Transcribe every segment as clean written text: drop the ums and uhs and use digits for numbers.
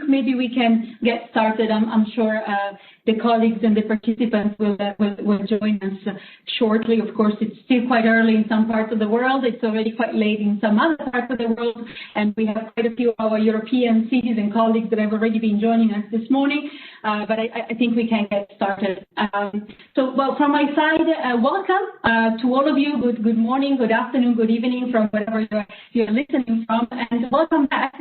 maybe we can get started. I'm sure the colleagues and the participants will join us shortly. Of course, it's still quite early in some parts of the world. It's already quite late in some other parts of the world, and we have quite a few of our European cities and colleagues that have already been joining us this morning. But I think we can get started. Well, from my side, welcome to all of you. Good morning, good afternoon, good evening from wherever you're listening from, and welcome back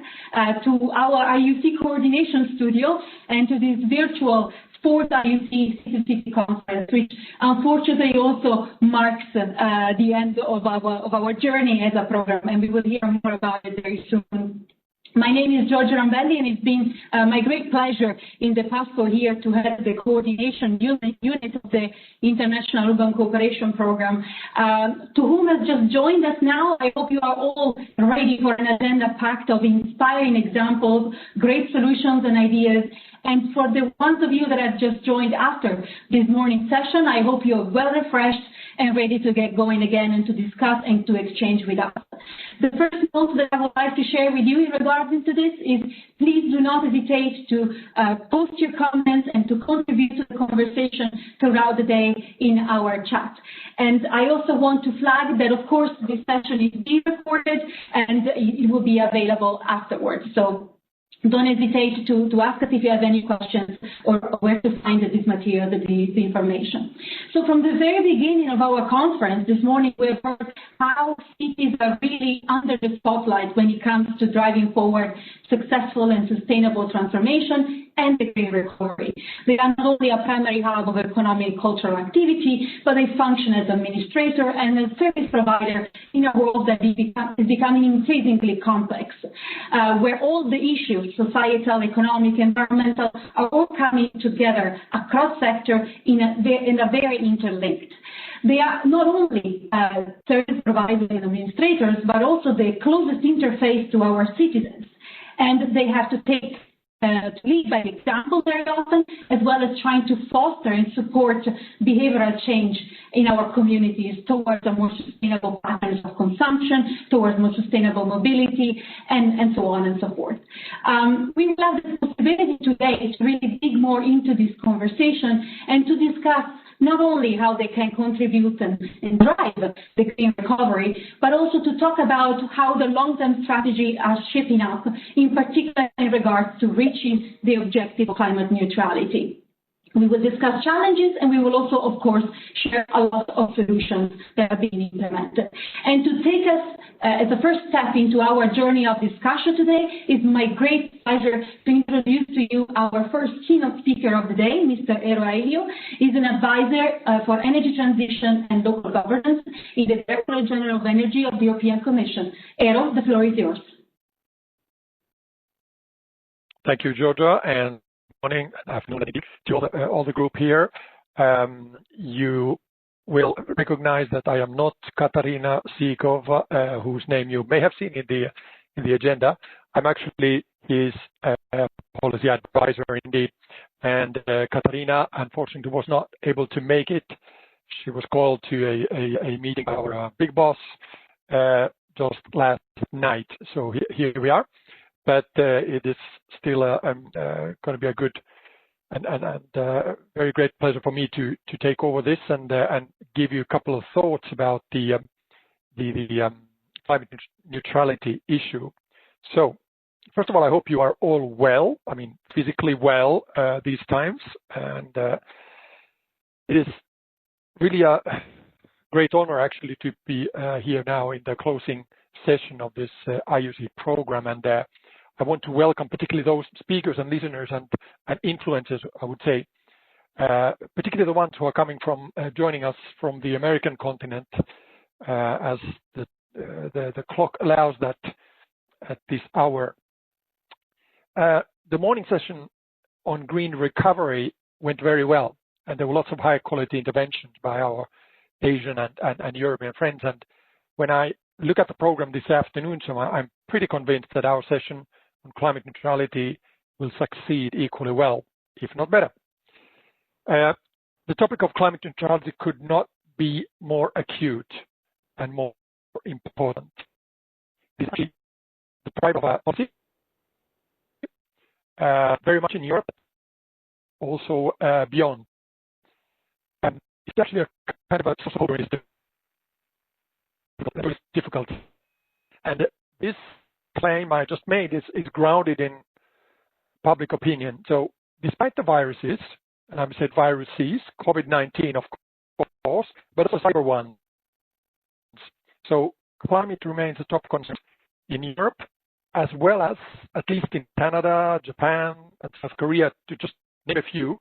to our IUC coordination studio and to this virtual Sport IUC City Conference, which unfortunately also marks the end of our journey as a program, and we will hear more about it very soon. My name is Giorgio Rambelli, and it's been my great pleasure in the past 4 years to head the coordination unit of the International Urban Cooperation Program. To whom has just joined us now, I hope you are all ready for an agenda packed of inspiring examples, great solutions and ideas. And for the ones of you that have just joined after this morning session, I hope you're well refreshed and ready to get going again and to discuss and to exchange with us. The first note that I would like to share with you in regards to this is please do not hesitate to post your comments and to contribute to the conversation throughout the day in our chat. And I also want to flag that, of course, this session is being recorded and it will be available afterwards. So don't hesitate to ask us if you have any questions or where to find this material, this information. So from the very beginning of our conference this morning, we have heard how cities are really under the spotlight when it comes to driving forward successful and sustainable transformation and the green recovery. They are not only a primary hub of economic and cultural activity, but they function as administrator and a service provider in a world that is becoming increasingly complex, where all the issues, societal, economic, environmental, are all coming together across sector in a very interlinked. They are not only service providers and administrators, but also the closest interface to our citizens. And they have to take to lead by example very often, as well as trying to foster and support behavioral change in our communities towards a more sustainable patterns of consumption, towards more sustainable mobility, and so on and so forth. We will have the possibility today to really dig more into this conversation and to discuss not only how they can contribute and drive the green recovery, but also to talk about how the long-term strategy are shaping up, in particular in regards to reaching the objective of climate neutrality. We will discuss challenges, and we will also, of course, share a lot of solutions that are being implemented. And to take us as a first step into our journey of discussion today, is my great pleasure to introduce to you our first keynote speaker of the day, Mr. Eero AILIO. He's an advisor for energy transition and local governance in the Directorate General of Energy of the European Commission. Eero, the floor is yours. Thank you, Giorgio, and morning, afternoon, to all the group here. You will recognize that I am not Katarina Sikov, whose name you may have seen in the agenda. I'm actually his policy advisor indeed. And Katarina, unfortunately, was not able to make it. She was called to a meeting by our big boss just last night. So here we are. But it is still going to be a good and very great pleasure for me to take over this and give you a couple of thoughts about the climate neutrality issue. So, first of all, I hope you are all well. I mean, physically well these times, and it is really a great honor actually to be here now in the closing session of this IUC program, and I want to welcome particularly those speakers and listeners and influencers, I would say, particularly the ones who are coming from, joining us from the American continent, as the clock allows that at this hour. The morning session on green recovery went very well, and there were lots of high quality interventions by our Asian and European friends. And when I look at the program this afternoon, so I'm pretty convinced that our session on climate neutrality will succeed equally well, if not better. The topic of climate neutrality could not be more acute and more important. This is the pride of our policy, very much in Europe, also beyond. It's actually a kind of a social difficult. And this claim I just made is grounded in public opinion. So despite the viruses, and I said viruses, COVID-19 of course, but also cyber ones. So climate remains a top concern in Europe, as well as at least in Canada, Japan, and South Korea, to just name a few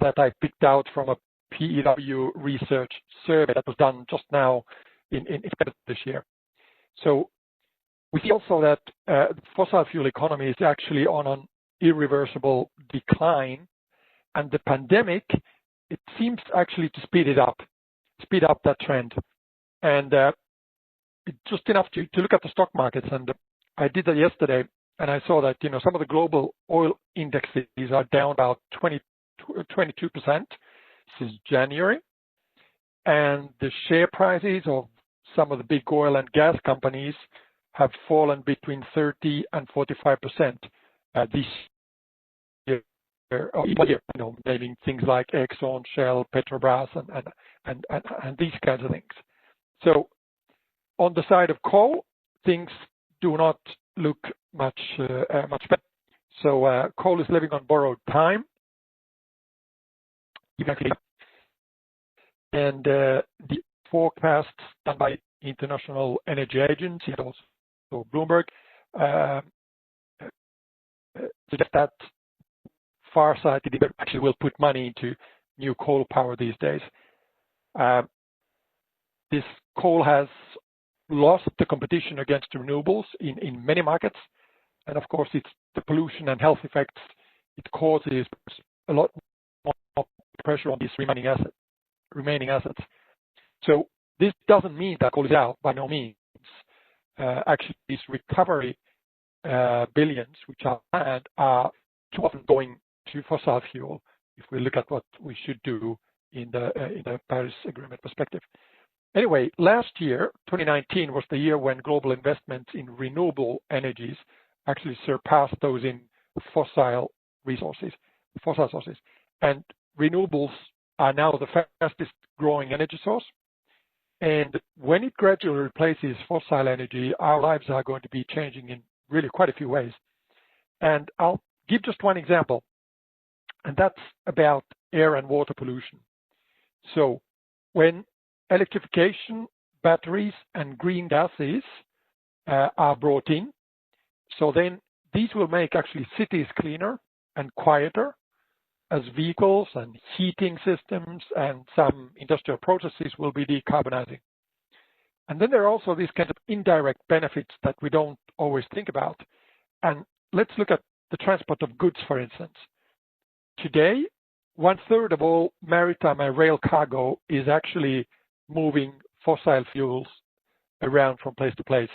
that I picked out from a PEW research survey that was done just now in this year. So we see also that the fossil fuel economy is actually on an irreversible decline, and the pandemic, it seems actually to speed up that trend. And just enough to look at the stock markets, and I did that yesterday, and I saw that some of the global oil indexes are down about 22% since January, and the share prices of some of the big oil and gas companies have fallen between 30 and 45% this year, naming things like Exxon, Shell, Petrobras, and these kinds of things. So on the side of coal, things do not look much better. So coal is living on borrowed time. And the forecasts done by International Energy Agency and also Bloomberg suggest that far-sighted actually will put money into new coal power these days. This coal has lost the competition against renewables in many markets, and of course it's the pollution and health effects it causes a lot more pressure on these remaining assets. So this doesn't mean that coal is out, by no means. Actually, these recovery billions which are planned are too often going to fossil fuel if we look at what we should do in the Paris Agreement perspective. Anyway, last year, 2019, was the year when global investments in renewable energies actually surpassed those in fossil sources. And renewables are now the fastest growing energy source. And when it gradually replaces fossil energy, our lives are going to be changing in really quite a few ways. And I'll give just one example, and that's about air and water pollution. So when electrification, batteries, and green gases are brought in, so then these will make actually cities cleaner and quieter, as vehicles and heating systems and some industrial processes will be decarbonizing. And then there are also these kinds of indirect benefits that we don't always think about. And let's look at the transport of goods, for instance. Today, 1/3 of all maritime and rail cargo is actually moving fossil fuels around from place to place.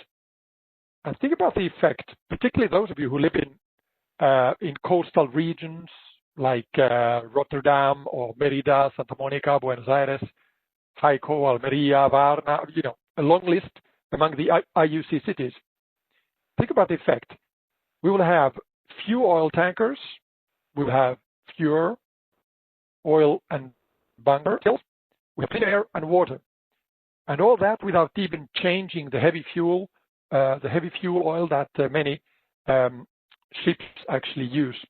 And think about the effect, particularly those of you who live in coastal regions like Rotterdam or Merida, Santa Monica, Buenos Aires, Haico, Almeria, Varna, a long list among the IUC cities. Think about the effect. We will have few oil tankers, we will have fewer oil and bunker tills, we have clean air and water. And all that without even changing the heavy fuel oil that many ships actually use.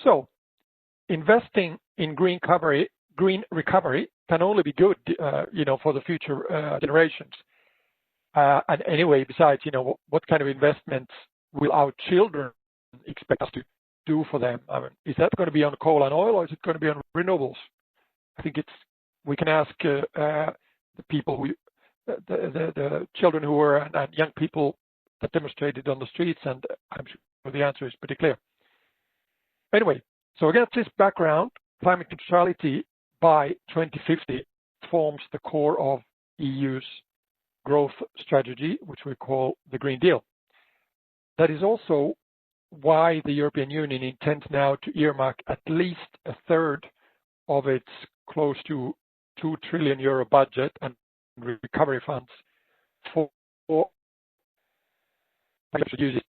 So investing in green recovery can only be good, for the future generations. And anyway, besides, what kind of investments will our children expect us to do for them? I mean, is that going to be on coal and oil, or is it going to be on renewables? I think we can ask the people, the children who were and young people that demonstrated on the streets, and I'm sure the answer is pretty clear. Anyway, so against this background, climate neutrality by 2050 forms the core of EU's growth strategy, which we call the Green Deal. That is also why the European Union intends now to earmark at least 1/3 of its close to €2 trillion budget and recovery funds for uses.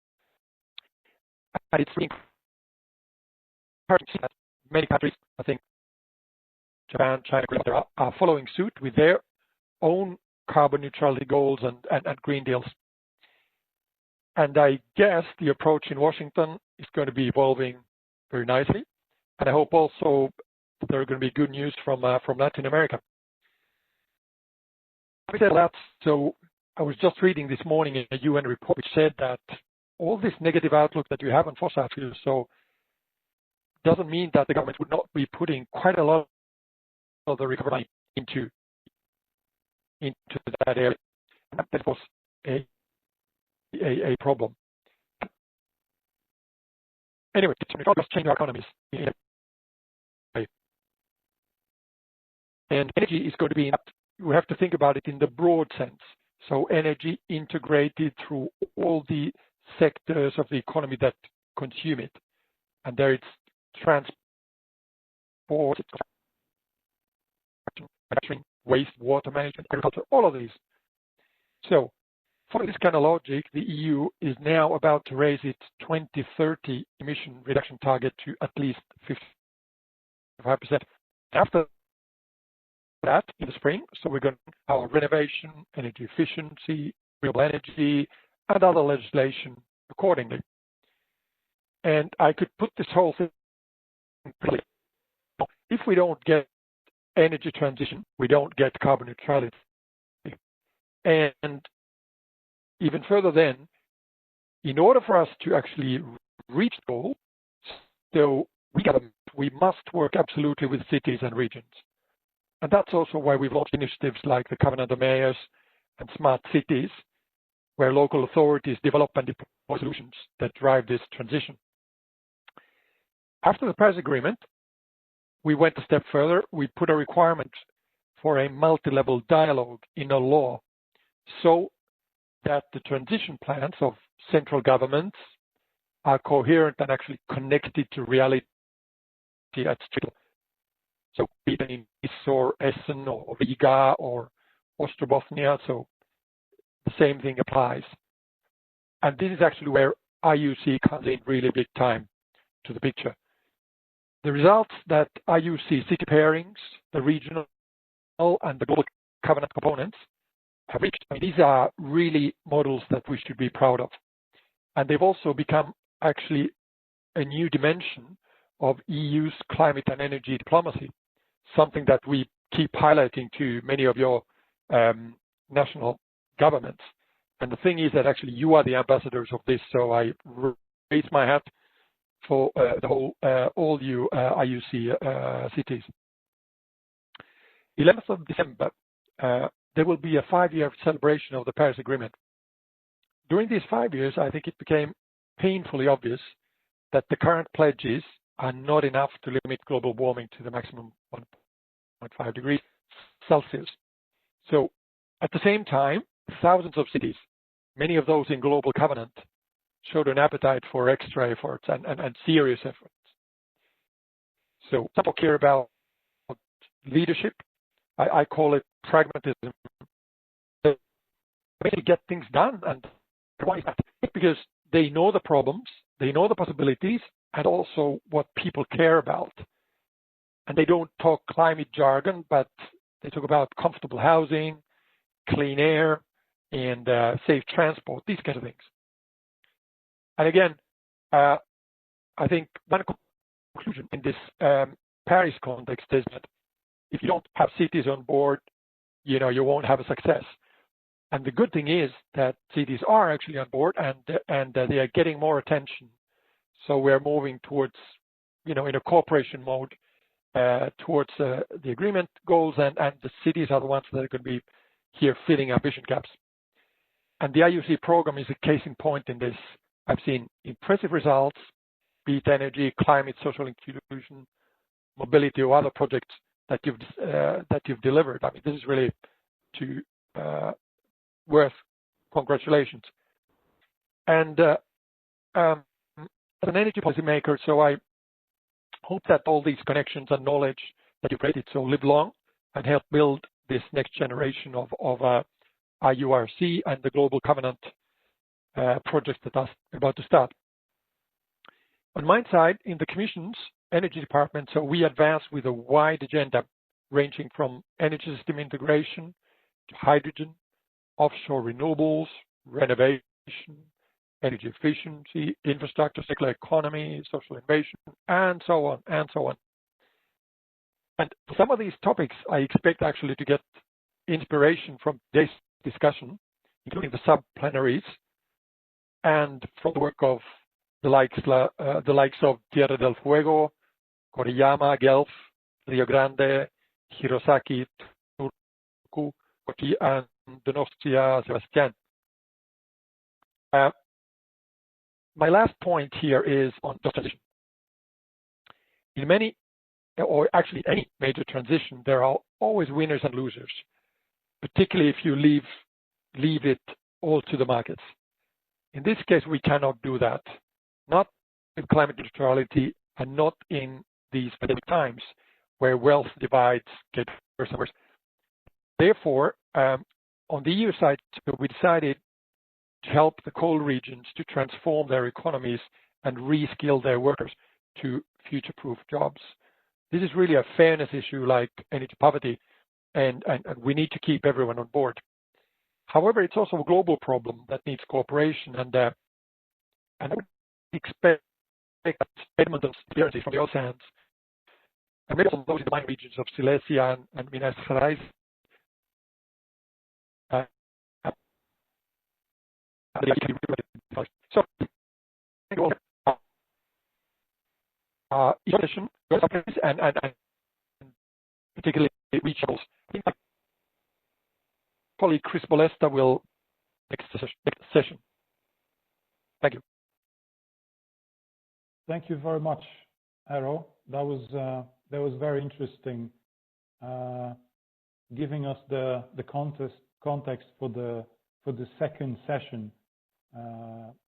And it's really encouraging that many countries, I think Japan, China, Korea, are following suit with their own carbon neutrality goals and green deals. And I guess the approach in Washington is going to be evolving very nicely. And I hope also there are going to be good news from Latin America. Having said that, so I was just reading this morning a UN report which said that all this negative outlook that you have on fossil fuels, so doesn't mean that the government would not be putting quite a lot of the recovery money into that area. And that was a problem. Anyway, it's changing our economies. And energy is going to be, we have to think about it in the broad sense. So energy integrated through all the sectors of the economy that consume it. And there it's transport, manufacturing, waste, water management, agriculture, all of these. So following this kind of logic, the EU is now about to raise its 2030 emission reduction target to at least 55%. After that, in the spring, so we're going to have our renovation, energy efficiency, renewable energy, and other legislation accordingly. And I could put this whole thing clearly. If we don't get energy transition, we don't get carbon neutrality. And even further then, in order for us to actually reach the goal, so we must work absolutely with cities and regions. And that's also why we've launched initiatives like the Covenant of Mayors and Smart Cities, where local authorities develop and deploy solutions that drive this transition. After the Paris Agreement, we went a step further. We put a requirement for a multi-level dialogue in a law so that the transition plans of central governments are coherent and actually connected to reality at street level. So even in Is or Essen or Riga or Ostrobothnia, so the same thing applies. And this is actually where IUC comes in really big time to the picture. The results that IUC city pairings, the regional and the global covenant components have reached, I mean, these are really models that we should be proud of. And they've also become actually a new dimension of EU's climate and energy diplomacy, something that we keep highlighting to many of your national governments. And the thing is that actually you are the ambassadors of this, so I raise my hat for the whole, all you IUC cities. 11th of December, there will be a 5-year celebration of the Paris Agreement. During these 5 years, I think it became painfully obvious that the current pledges are not enough to limit global warming to the maximum 1.5 degrees Celsius. So at the same time, thousands of cities, many of those in global covenant, showed an appetite for extra efforts and serious efforts. So some people care about leadership. I call it pragmatism. Basically get things done. And why is that? Because they know the problems, they know the possibilities, and also what people care about. And they don't talk climate jargon, but they talk about comfortable housing, clean air, and safe transport, these kind of things. And again, I think one conclusion in this Paris context is that if you don't have cities on board, you won't have a success. And the good thing is that cities are actually on board and they are getting more attention. So we're moving towards, in a cooperation mode towards the agreement goals, and the cities are the ones that are going to be here filling ambition gaps. And the IUC program is a case in point in this. I've seen impressive results, be it energy, climate, social inclusion, mobility, or other projects that you've delivered. I mean, this is really worth congratulations. And as an energy policymaker, so I hope that all these connections and knowledge that you've created so live long and help build this next generation of IURC and the Global Covenant project that are about to start. On my side, in the Commission's Energy Department, so we advance with a wide agenda ranging from energy system integration to hydrogen, offshore renewables, renovation, energy efficiency, infrastructure, circular economy, social innovation, and so on, and so on. And for some of these topics, I expect actually to get inspiration from today's discussion, including the sub-plenaries, and from the work of the likes of Tierra del Fuego, Koriyama, Guelph, Rio Grande, Hirosaki, Turku, and Donostia, Sebastian. My last point here is on just transition. In many, or actually any major transition, there are always winners and losers, particularly if you leave it all to the markets. In this case, we cannot do that, not with climate neutrality and not in these pandemic times where wealth divides get worse and worse. Therefore, on the EU side, we decided to help the coal regions to transform their economies and reskill their workers to future-proof jobs. This is really a fairness issue like energy poverty, and we need to keep everyone on board. However, it's also a global problem that needs cooperation, and I would expect that Edmonton's experiences from the oil sands, and maybe also those in the mining regions of Silesia and Minas Gerais, so thank you all. And particularly reachables. I think my colleague Chris Bolesta will next session. Thank you. Thank you very much, Eero. That was very interesting, giving us the context for the second session.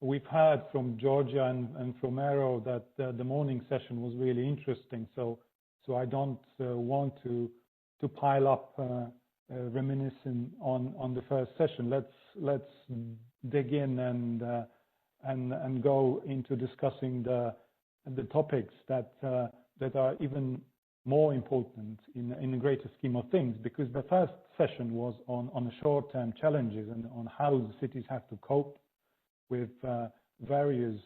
We've heard from Georgia and from Eero that the morning session was really interesting. So I don't want to pile up reminiscing on the first session. Let's dig in and go into discussing the topics that are even more important in the greater scheme of things, because the first session was on the short-term challenges and on how the cities have to cope with various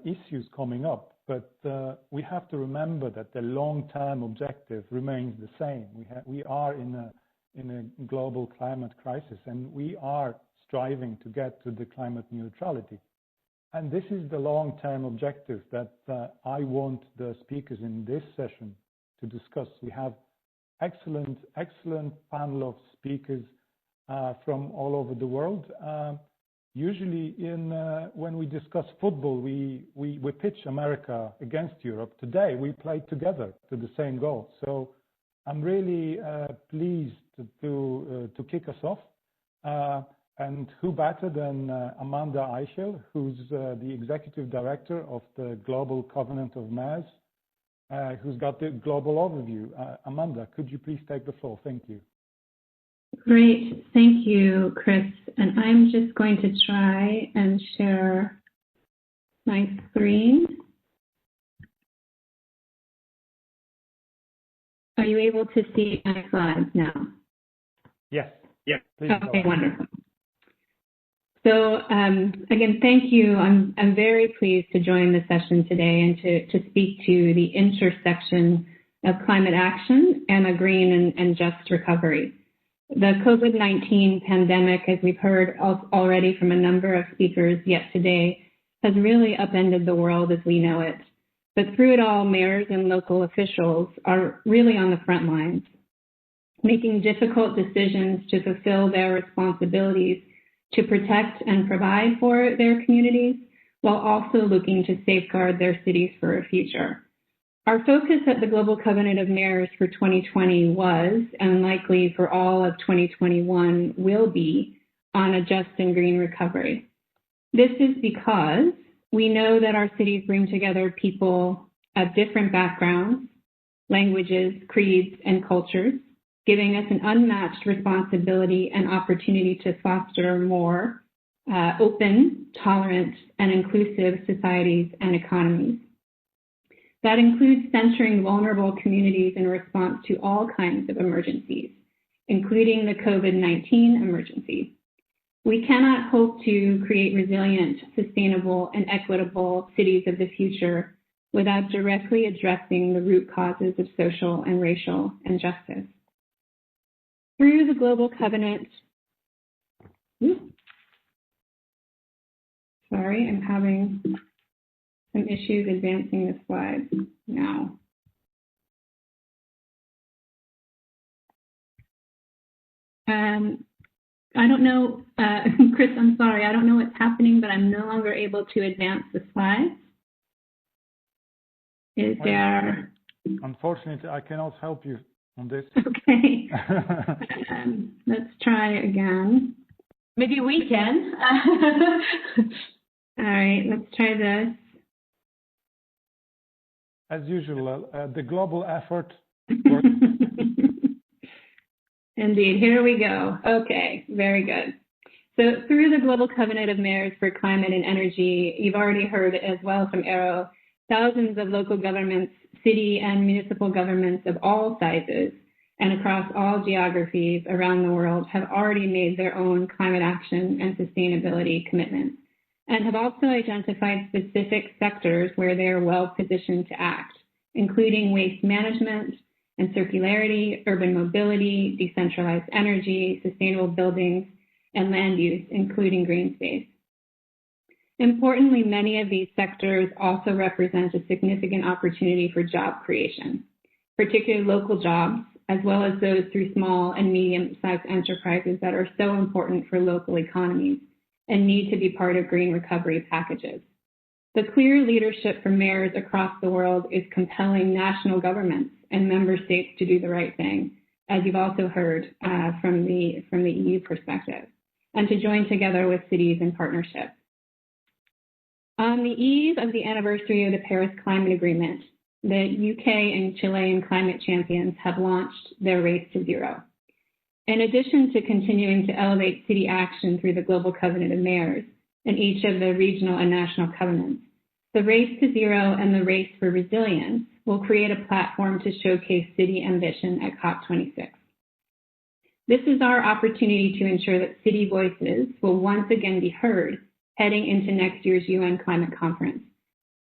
issues coming up. But we have to remember that the long-term objective remains the same. We are in a global climate crisis, and we are striving to get to the climate neutrality. And this is the long-term objective that I want the speakers in this session to discuss. We have excellent panel of speakers from all over the world. Usually when we discuss football, we pitch America against Europe. Today, we play together to the same goal. So I'm really pleased to kick us off. And who better than Amanda EICHEL, who's the Executive Director of the Global Covenant of Mayors, who's got the global overview. Amanda, could you please take the floor? Thank you. Great. Thank you, Chris. And I'm just going to try and share my screen. Are you able to see my slides now? Yes. Yes. Okay, wonderful. So again, thank you. I'm very pleased to join the session today and to speak to the intersection of climate action and a green and just recovery. The COVID-19 pandemic, as we've heard already from a number of speakers yet today, has really upended the world as we know it. But through it all, mayors and local officials are really on the front lines, making difficult decisions to fulfill their responsibilities to protect and provide for their communities, while also looking to safeguard their cities for a future. Our focus at the Global Covenant of Mayors for 2020 was, and likely for all of 2021 will be, on a just and green recovery. This is because we know that our cities bring together people of different backgrounds, languages, creeds, and cultures, giving us an unmatched responsibility and opportunity to foster more open, tolerant, and inclusive societies and economies. That includes centering vulnerable communities in response to all kinds of emergencies, including the COVID-19 emergency. We cannot hope to create resilient, sustainable, and equitable cities of the future without directly addressing the root causes of social and racial injustice. Through the Global Covenant, sorry, I'm having some issues advancing the slides now. I don't know, Chris, I'm sorry, I don't know what's happening, but I'm no longer able to advance the slides. Is there... Unfortunately, I cannot help you on this. Okay. Let's try again. Maybe we can. All right, let's try this. As usual, the global effort. Indeed, here we go. Okay, very good. So through the Global Covenant of Mayors for Climate and Energy, you've already heard as well from Eero, thousands of local governments, city and municipal governments of all sizes and across all geographies around the world have already made their own climate action and sustainability commitments and have also identified specific sectors where they are well positioned to act, including waste management and circularity, urban mobility, decentralized energy, sustainable buildings, and land use, including green space. Importantly, many of these sectors also represent a significant opportunity for job creation, particularly local jobs, as well as those through small and medium-sized enterprises that are so important for local economies and need to be part of green recovery packages. The clear leadership from mayors across the world is compelling national governments and member states to do the right thing, as you've also heard from the EU perspective, and to join together with cities in partnership. On the eve of the anniversary of the Paris Climate Agreement, the UK and Chilean climate champions have launched their Race to Zero. In addition to continuing to elevate city action through the Global Covenant of Mayors and each of the regional and national covenants, the Race to Zero and the Race for Resilience will create a platform to showcase city ambition at COP26. This is our opportunity to ensure that city voices will once again be heard heading into next year's UN Climate Conference,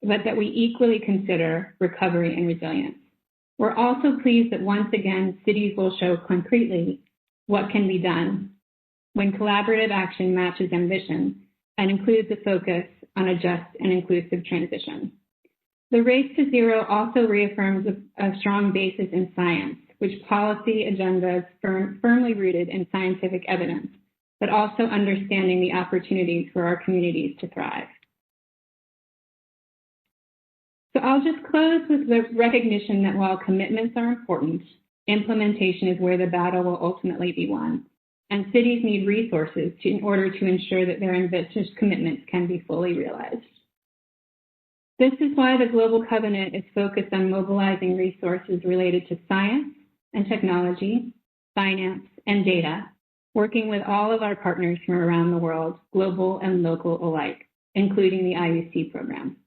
but that we equally consider recovery and resilience. We're also pleased that once again, cities will show concretely what can be done when collaborative action matches ambition and includes a focus on a just and inclusive transition. The Race to Zero also reaffirms a strong basis in science, which policy agendas firmly rooted in scientific evidence, but also understanding the opportunities for our communities to thrive. So I'll just close with the recognition that while commitments are important, implementation is where the battle will ultimately be won, and cities need resources in order to ensure that their ambitious commitments can be fully realized. This is why the Global Covenant is focused on mobilizing resources related to science and technology, finance, and data, working with all of our partners from around the world, global and local alike, including the IUC program.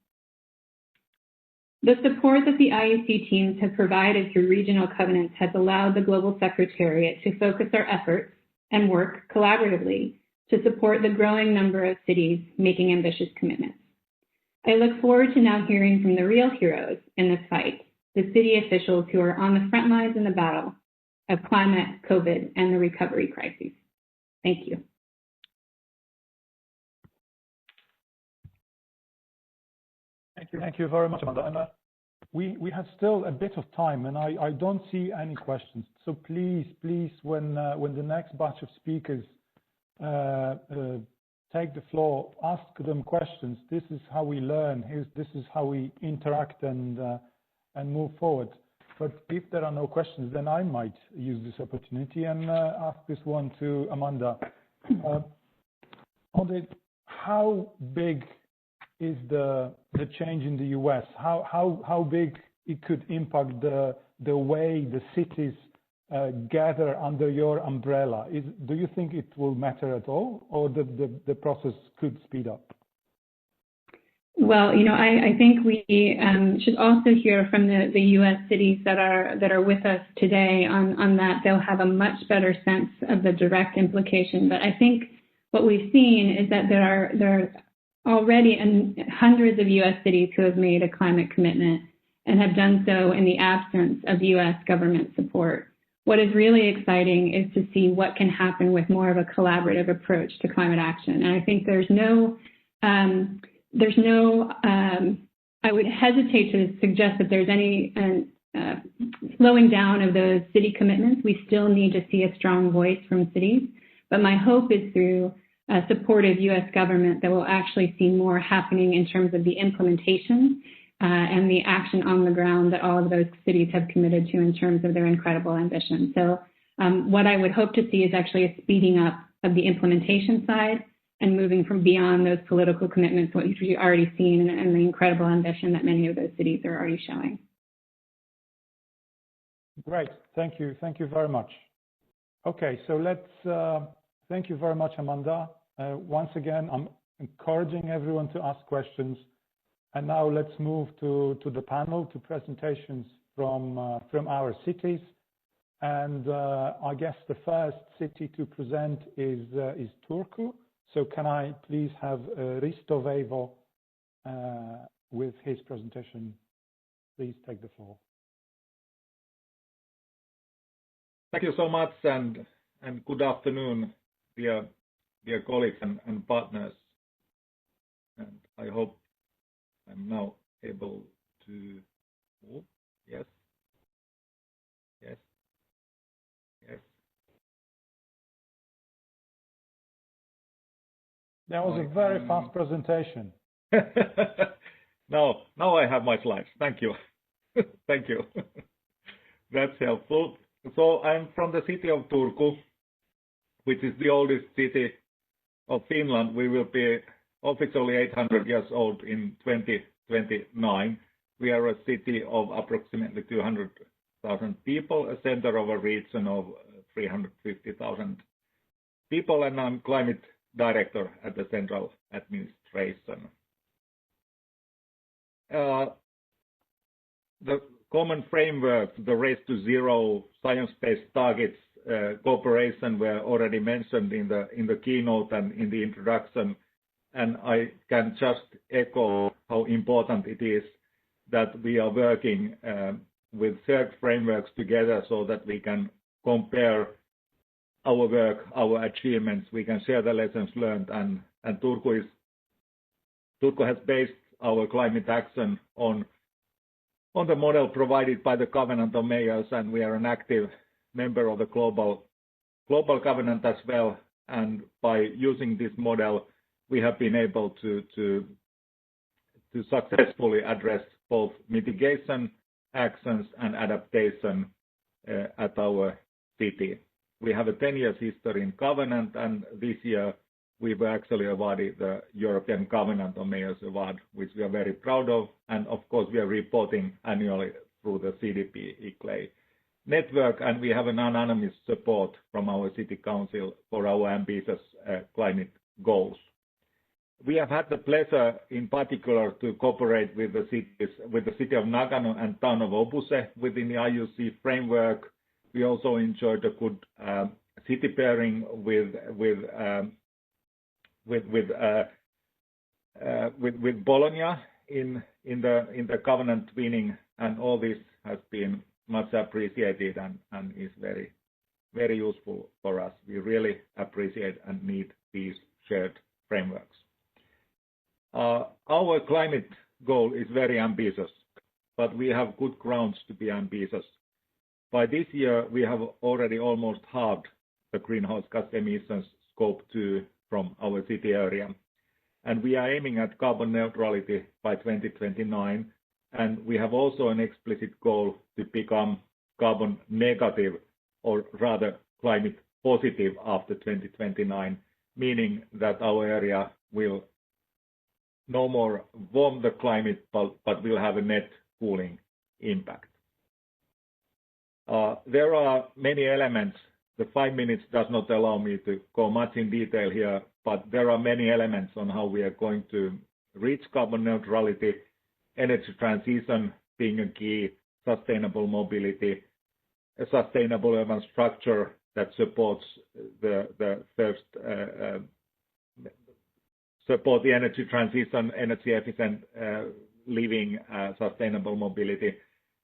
The support that the IUC teams have provided through regional covenants has allowed the Global Secretariat to focus our efforts and work collaboratively to support the growing number of cities making ambitious commitments. I look forward to now hearing from the real heroes in this fight, the city officials who are on the front lines in the battle of climate, COVID, and the recovery crises. Thank you. Thank you very much, Amanda. We have still a bit of time, and I don't see any questions. So please, when the next batch of speakers take the floor, ask them questions. This is how we learn. This is how we interact and move forward. But if there are no questions, then I might use this opportunity and ask this one to Amanda. How big is the change in the US? How big it could impact the way the cities gather under your umbrella? Do you think it will matter at all, or the process could speed up? Well, I think we should also hear from the U.S. cities that are with us today on that. They'll have a much better sense of the direct implication. But I think what we've seen is that there are already hundreds of U.S. cities who have made a climate commitment and have done so in the absence of U.S. government support. What is really exciting is to see what can happen with more of a collaborative approach to climate action. And I think there's no I would hesitate to suggest that there's any slowing down of those city commitments. We still need to see a strong voice from cities. But my hope is through a supportive U.S. government that will actually see more happening in terms of the implementation and the action on the ground that all of those cities have committed to in terms of their incredible ambition. So what I would hope to see is actually a speeding up of the implementation side and moving from beyond those political commitments, what you've already seen, and the incredible ambition that many of those cities are already showing. Great, thank you very much. Okay, so let's, thank you very much, Amanda. Once again, I'm encouraging everyone to ask questions. And now let's move to the panel, to presentations from our cities. And I guess the first city to present is Turku. So can I please have Risto VEIVO with his presentation? Please take the floor. Thank you so much, and good afternoon, dear colleagues and partners. And I hope I'm now able to move. Yes. Yes. Yes. That was a very fast presentation. Now I have my slides. Thank you. Thank you. That's helpful. So I'm from the city of Turku, which is the oldest city of Finland. We will be officially 800 years old in 2029. We are a city of approximately 200,000 people, a center of a region of 350,000 people, and I'm climate director at the central administration. The common framework, the Race to Zero, science-based targets, cooperation were already mentioned in the keynote and in the introduction, and I can just echo how important it is that we are working with shared frameworks together so that we can compare our work, our achievements, we can share the lessons learned, and Turku has based our climate action on the model provided by the Covenant of Mayors, and we are an active member of the global covenant as well. And by using this model, we have been able to successfully address both mitigation actions and adaptation at our city. We have a 10 years history in Covenant, and this year we were actually awarded the European Covenant of Mayors Award, which we are very proud of. And of course, we are reporting annually through the CDP EICHEL network, and we have an anonymous support from our city council for our ambitious climate goals. We have had the pleasure, in particular, to cooperate with the city of Nagano and town of Obuse within the IUC framework. We also enjoyed a good city pairing with Bologna in the covenant twinning, and all this has been much appreciated and is very, very useful for us. We really appreciate and need these shared frameworks. Our climate goal is very ambitious, but we have good grounds to be ambitious. By this year, we have already almost halved the greenhouse gas emissions scope 2 from our city area. And we are aiming at carbon neutrality by 2029. And we have also an explicit goal to become carbon negative, or rather climate positive, after 2029, meaning that our area will no more warm the climate, but will have a net cooling impact. There are many elements. The 5 minutes does not allow me to go much in detail here, but there are many elements on how we are going to reach carbon neutrality, energy transition being a key, sustainable mobility, a sustainable urban structure that supports support the energy transition, energy efficient living, sustainable mobility.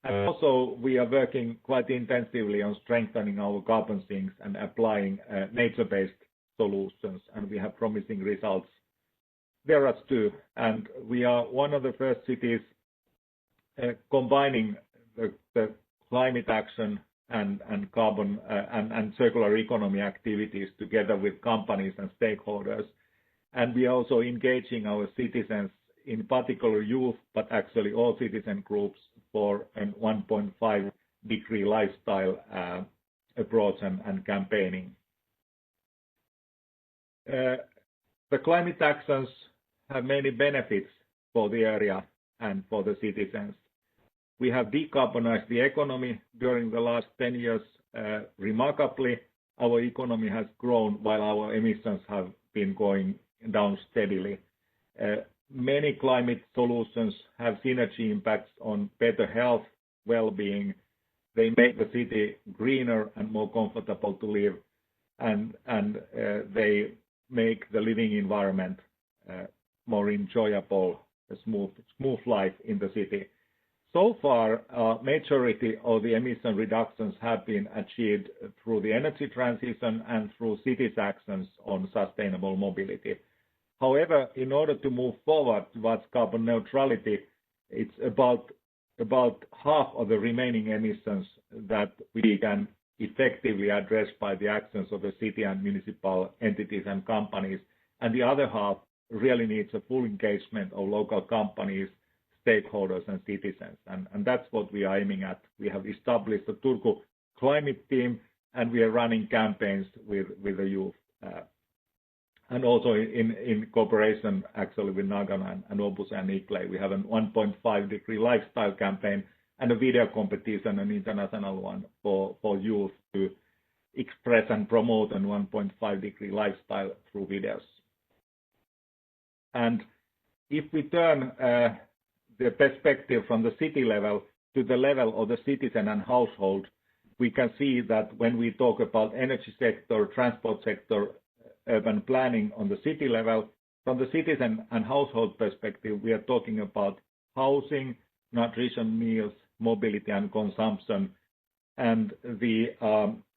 And also, we are working quite intensively on strengthening our carbon sinks and applying nature-based solutions, and we have promising results there as too. And we are one of the first cities combining the climate action and carbon and circular economy activities together with companies and stakeholders. And we are also engaging our citizens, in particular youth, but actually all citizen groups, for an 1.5-degree lifestyle approach and campaigning. The climate actions have many benefits for the area and for the citizens. We have decarbonized the economy during the last 10 years remarkably. Our economy has grown while our emissions have been going down steadily. Many climate solutions have synergy impacts on better health, well-being. They make the city greener and more comfortable to live, and they make the living environment more enjoyable, a smooth life in the city. So far, majority of the emission reductions have been achieved through the energy transition and through cities' actions on sustainable mobility. However, in order to move forward towards carbon neutrality, it's about half of the remaining emissions that we can effectively address by the actions of the city and municipal entities and companies, and the other half really needs a full engagement of local companies, stakeholders and citizens, and that's what we are aiming at. We have established the Turku climate team, and we are running campaigns with the youth, and also in cooperation actually with Nagano and Opus and EICHEL. We have a 1.5-degree lifestyle campaign and a video competition, an international one for youth to express and promote a 1.5-degree lifestyle through videos. And if we turn the perspective from the city level to the level of the citizen and household, we can see that when we talk about energy sector, transport sector, urban planning on the city level, from the citizen and household perspective, we are talking about housing, nutrition, meals, mobility and consumption, and the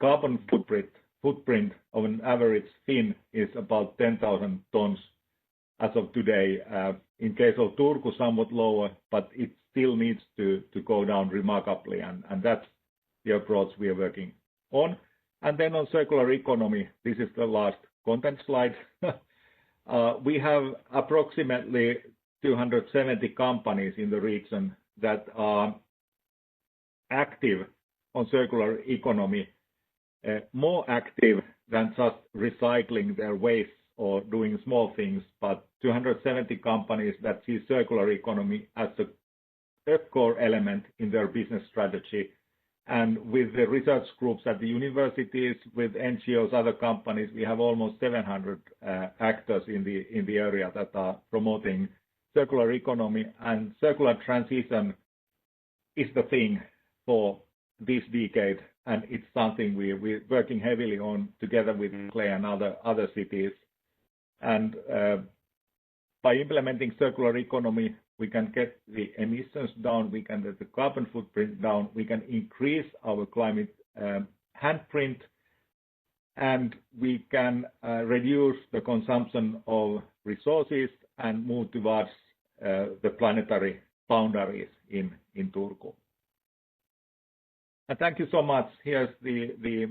carbon footprint of an average Finn is about 10,000 tons as of today. In case of Turku, somewhat lower, but it still needs to go down remarkably, and that's the approach we are working on. And then on circular economy, this is the last content slide. We have approximately 270 companies in the region that are active on circular economy, more active than just recycling their waste or doing small things, but 270 companies that see circular economy as a core element in their business strategy. And with the research groups at the universities, with NGOs, other companies, we have almost 700 actors in the area that are promoting circular economy, and circular transition is the thing for this decade, and it's something we're working heavily on together with Clay and other cities. And by implementing circular economy, we can get the emissions down, we can get the carbon footprint down, we can increase our climate handprint, and we can reduce the consumption of resources and move towards the planetary boundaries in Turku. And thank you so much. Here's the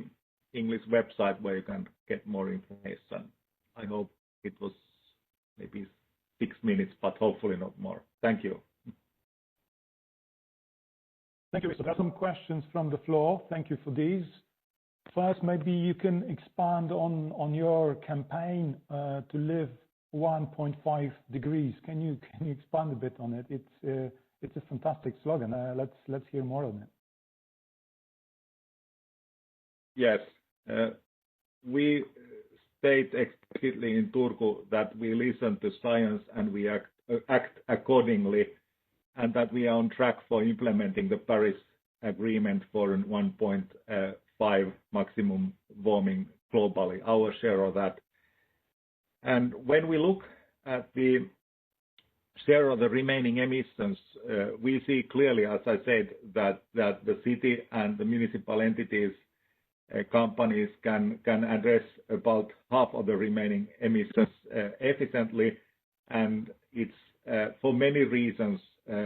English website where you can get more information. I hope it was maybe 6 minutes, but hopefully not more. Thank you. Thank you, Risto. There are some questions from the floor. Thank you for these. First, maybe you can expand on your campaign to live 1.5 degrees. Can you expand a bit on it? It's a fantastic slogan. Let's hear more on it. Yes, we state explicitly in Turku that we listen to science and we act accordingly, and that we are on track for implementing the Paris Agreement for 1.5 maximum warming globally, our share of that. And when we look at the share of the remaining emissions, we see clearly, as I said, that the city and the municipal entities companies can address about half of the remaining emissions efficiently, and it's for many reasons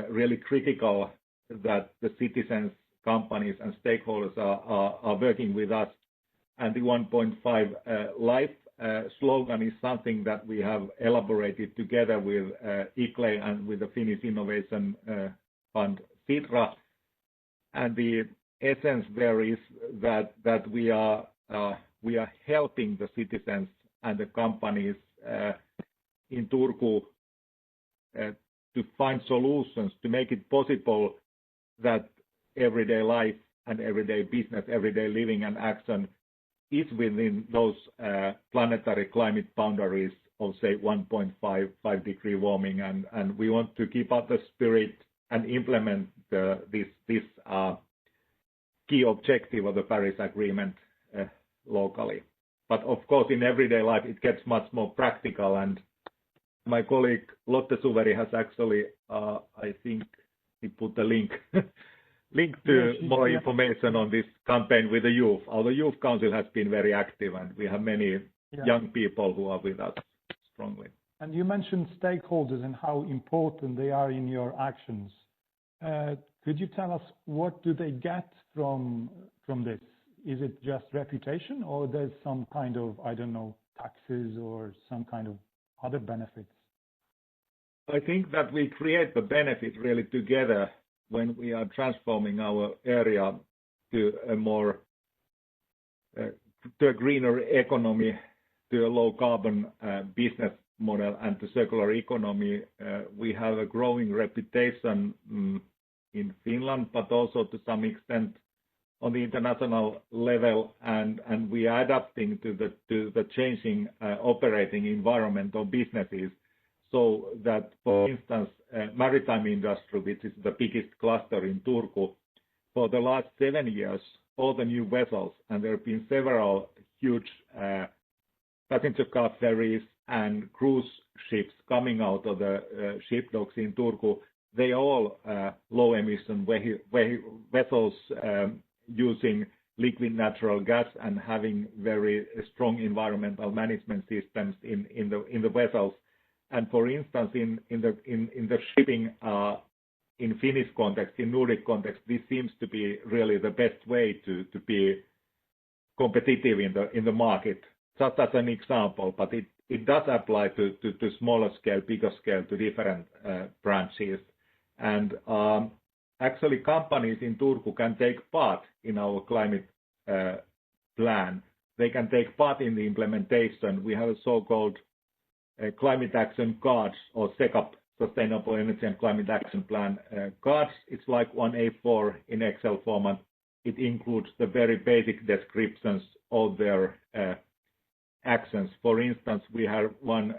really critical that the citizens, companies, and stakeholders are working with us. And the 1.5 life slogan is something that we have elaborated together with EICHEL and with the Finnish Innovation Fund, Sitra. And the essence there is that we are helping the citizens and the companies in Turku to find solutions to make it possible that everyday life and everyday business, everyday living and action is within those planetary climate boundaries of, say, 1.5 degree warming. And we want to keep up the spirit and implement this key objective of the Paris Agreement locally. But of course, in everyday life, it gets much more practical. And my colleague Lotte Suveri has actually, I think he put a link to more information on this campaign with the youth. Our youth council has been very active, and we have many young people who are with us strongly. And you mentioned stakeholders and how important they are in your actions. Could you tell us what do they get from this? Is it just reputation, or there's some kind of, I don't know, taxes or some kind of other benefits? I think that we create the benefit really together when we are transforming our area to a more to a greener economy, to a low carbon business model, and to circular economy. We have a growing reputation in Finland, but also to some extent on the international level, and we are adapting to the changing operating environment of businesses. So that, for instance, maritime industry, which is the biggest cluster in Turku, for the last 7 years, all the new vessels, and there have been several huge passenger car ferries and cruise ships coming out of the ship docks in Turku, they are all low emission vessels using liquid natural gas and having very strong environmental management systems in the vessels. And for instance, in the shipping in Finnish context, in Nordic context, this seems to be really the best way to be competitive in the market. Just as an example, but it does apply to smaller scale, bigger scale, to different branches. And actually, companies in Turku can take part in our climate plan. They can take part in the implementation. We have a so-called climate action cards, or SECAP, Sustainable Energy and Climate Action Plan cards. It's like one A4 in Excel format. It includes the very basic descriptions of their actions. For instance, we have one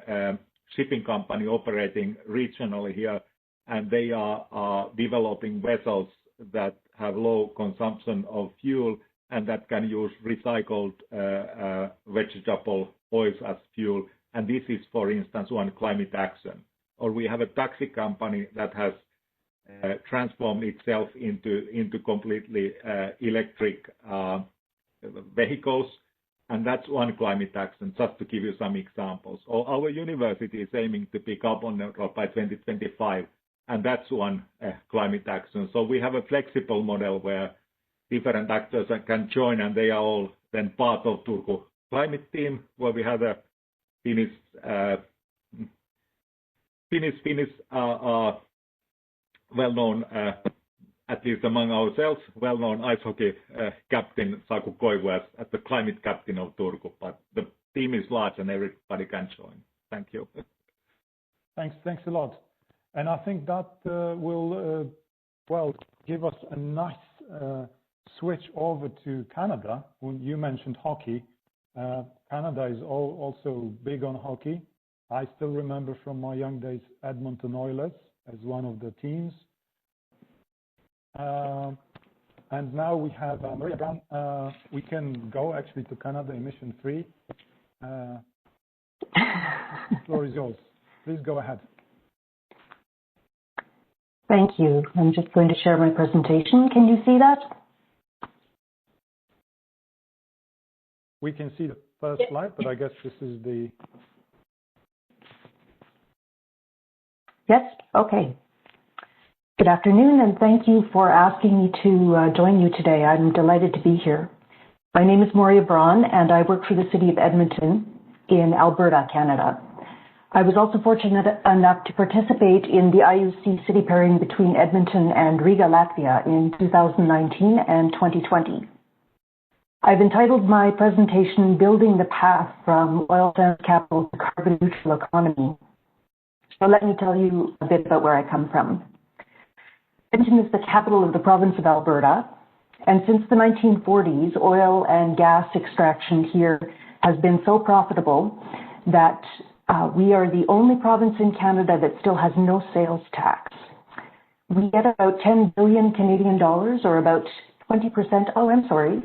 shipping company operating regionally here, and they are developing vessels that have low consumption of fuel and that can use recycled vegetable oils as fuel. And this is, for instance, one climate action. Or we have a taxi company that has transformed itself into completely electric vehicles, and that's one climate action, just to give you some examples. Or our university is aiming to be carbon neutral by 2025, and that's one climate action. So we have a flexible model where different actors can join, and they are all then part of Turku climate team, where we have a Finnish well-known, at least among ourselves, well-known ice hockey captain Saku Koivu as the climate captain of Turku. But the team is large and everybody can join. Thank you. Thanks a lot. And I think that will, give us a nice switch over to Canada. When you mentioned hockey, Canada is also big on hockey. I still remember from my young days Edmonton Oilers as one of the teams. And now we have Maurya BRAUN. We can go actually to Canada emission free. The floor is yours. Please go ahead. Thank you. I'm just going to share my presentation. Can you see that? We can see the first slide, but I guess this is the... Yes? Okay. Good afternoon, and thank you for asking me to join you today. I'm delighted to be here. My name is Maurya BRAUN, and I work for the City of Edmonton in Alberta, Canada. I was also fortunate enough to participate in the IUC city pairing between Edmonton and Riga, Latvia in 2019 and 2020. I've entitled my presentation, Building the Path from Oil Sands Capital to Carbon Neutral Economy. So let me tell you a bit about where I come from. Edmonton is the capital of the province of Alberta, and since the 1940s, oil and gas extraction here has been so profitable that we are the only province in Canada that still has no sales tax. We get about 10 billion Canadian dollars, or about 20%. Oh, I'm sorry.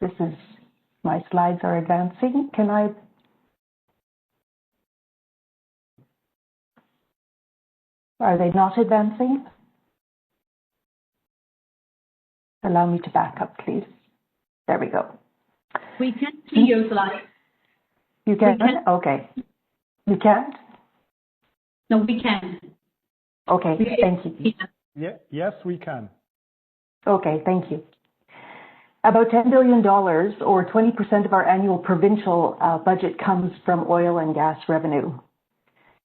This is, my slides are advancing. Can I? Are they not advancing? Allow me to back up, please. There we go. We can see your slide. You can? Okay. You can't? No, we can. Okay, thank you. Yeah, yes, we can. Okay, thank you. About $10 billion, or 20% of our annual provincial budget, comes from oil and gas revenue.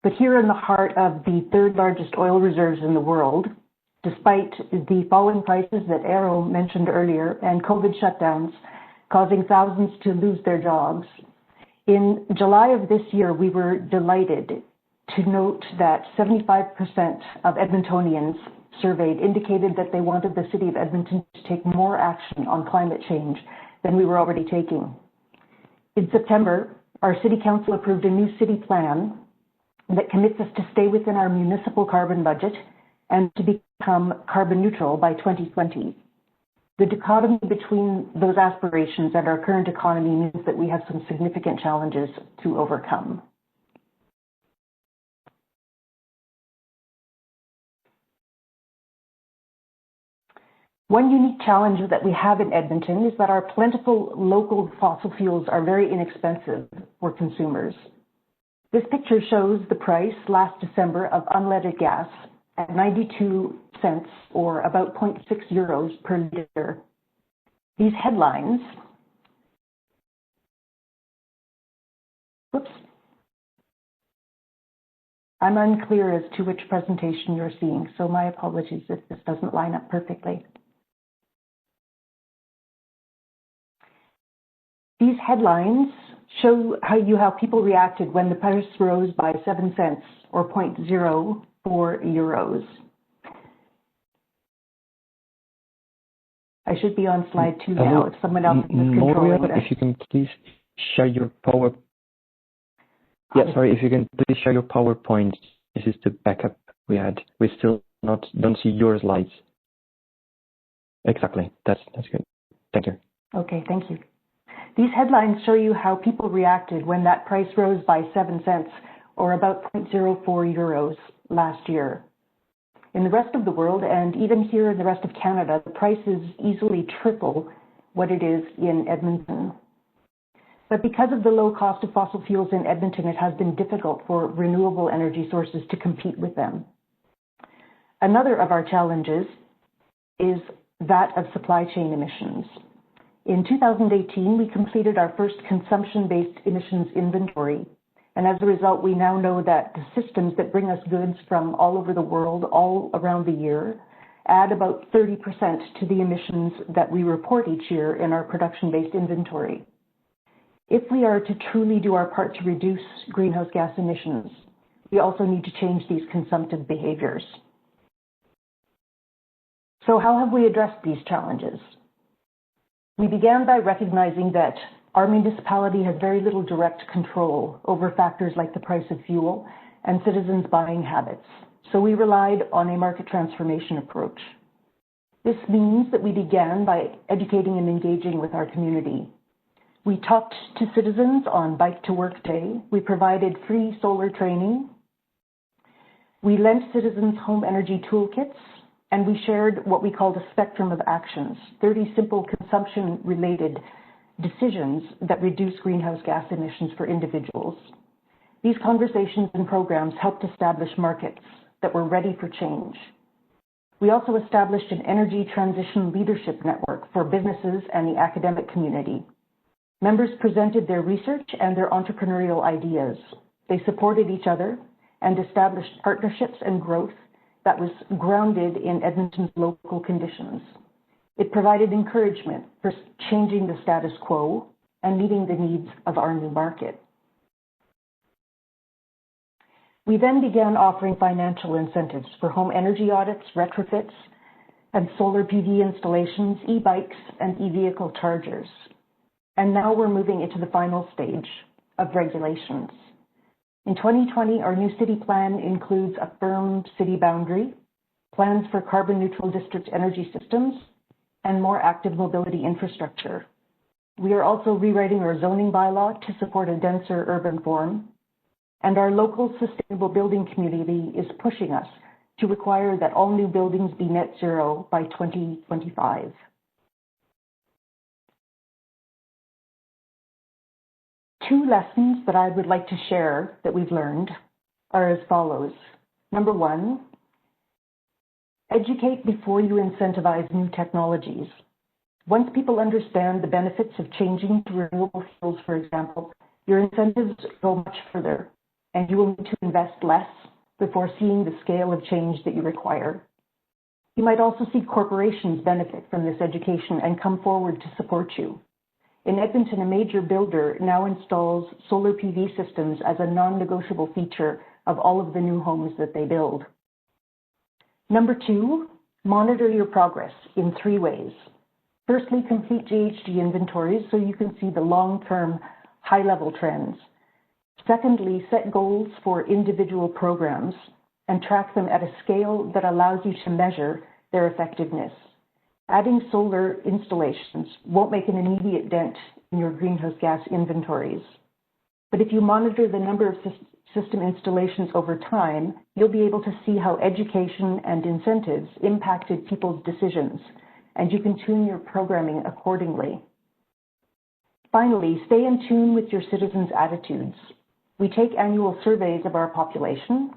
But here in the heart of the third largest oil reserves in the world, despite the falling prices that Eero mentioned earlier and COVID shutdowns causing thousands to lose their jobs, in July of this year, we were delighted to note that 75% of Edmontonians surveyed indicated that they wanted the City of Edmonton to take more action on climate change than we were already taking. In September, our City Council approved a new city plan that commits us to stay within our municipal carbon budget and to become carbon neutral by 2020. The dichotomy between those aspirations and our current economy means that we have some significant challenges to overcome. One unique challenge that we have in Edmonton is that our plentiful local fossil fuels are very inexpensive for consumers. This picture shows the price last December of unleaded gas at 92 cents, or about 0.6 euros per liter. These headlines, whoops, I'm unclear as to which presentation you're seeing, so my apologies if this doesn't line up perfectly. These headlines show how people reacted when the price rose by 7 cents, or 0.04 euros. I should be on slide 2 now. If someone else is controlling Maurya, if you can please share your power. Yeah, sorry, if you can please share your PowerPoint. This is the backup we had. We still don't see your slides. Exactly. That's good. Thank you. Okay, thank you. These headlines show you how people reacted when that price rose by 7 cents, or about 0.04 euros last year. In the rest of the world, and even here in the rest of Canada, the price is easily triple what it is in Edmonton. But because of the low cost of fossil fuels in Edmonton, it has been difficult for renewable energy sources to compete with them. Another of our challenges is that of supply chain emissions. In 2018, we completed our first consumption-based emissions inventory. And as a result, we now know that the systems that bring us goods from all over the world, all around the year, add about 30% to the emissions that we report each year in our production-based inventory. If we are to truly do our part to reduce greenhouse gas emissions, we also need to change these consumptive behaviors. So how have we addressed these challenges? We began by recognizing that our municipality has very little direct control over factors like the price of fuel and citizens' buying habits, so we relied on a market transformation approach. This means that we began by educating and engaging with our community. We talked to citizens on Bike to Work Day. We provided free solar training. We lent citizens home energy toolkits, and we shared what we called a spectrum of actions, 30 simple consumption-related decisions that reduce greenhouse gas emissions for individuals. These conversations and programs helped establish markets that were ready for change. We also established an energy transition leadership network for businesses and the academic community. Members presented their research and their entrepreneurial ideas. They supported each other and established partnerships and growth that was grounded in Edmonton's local conditions. It provided encouragement for changing the status quo and meeting the needs of our new market. We then began offering financial incentives for home energy audits, retrofits, and solar PV installations, e-bikes, and e-vehicle chargers. And now we're moving into the final stage of regulations. In 2020, our new city plan includes a firm city boundary, plans for carbon neutral district energy systems, and more active mobility infrastructure. We are also rewriting our zoning bylaw to support a denser urban form, and our local sustainable building community is pushing us to require that all new buildings be net zero by 2025. Two lessons that I would like to share that we've learned are as follows. Number one, educate before you incentivize new technologies. Once people understand the benefits of changing to renewable fuels, for example, your incentives go much further, and you will need to invest less before seeing the scale of change that you require. You might also see corporations benefit from this education and come forward to support you. In Edmonton, a major builder now installs solar PV systems as a non-negotiable feature of all of the new homes that they build. Number two, monitor your progress in three ways. Firstly, complete GHG inventories so you can see the long-term high-level trends. Secondly, set goals for individual programs and track them at a scale that allows you to measure their effectiveness. Adding solar installations won't make an immediate dent in your greenhouse gas inventories. But if you monitor the number of system installations over time, you'll be able to see how education and incentives impacted people's decisions, and you can tune your programming accordingly. Finally, stay in tune with your citizens' attitudes. We take annual surveys of our population,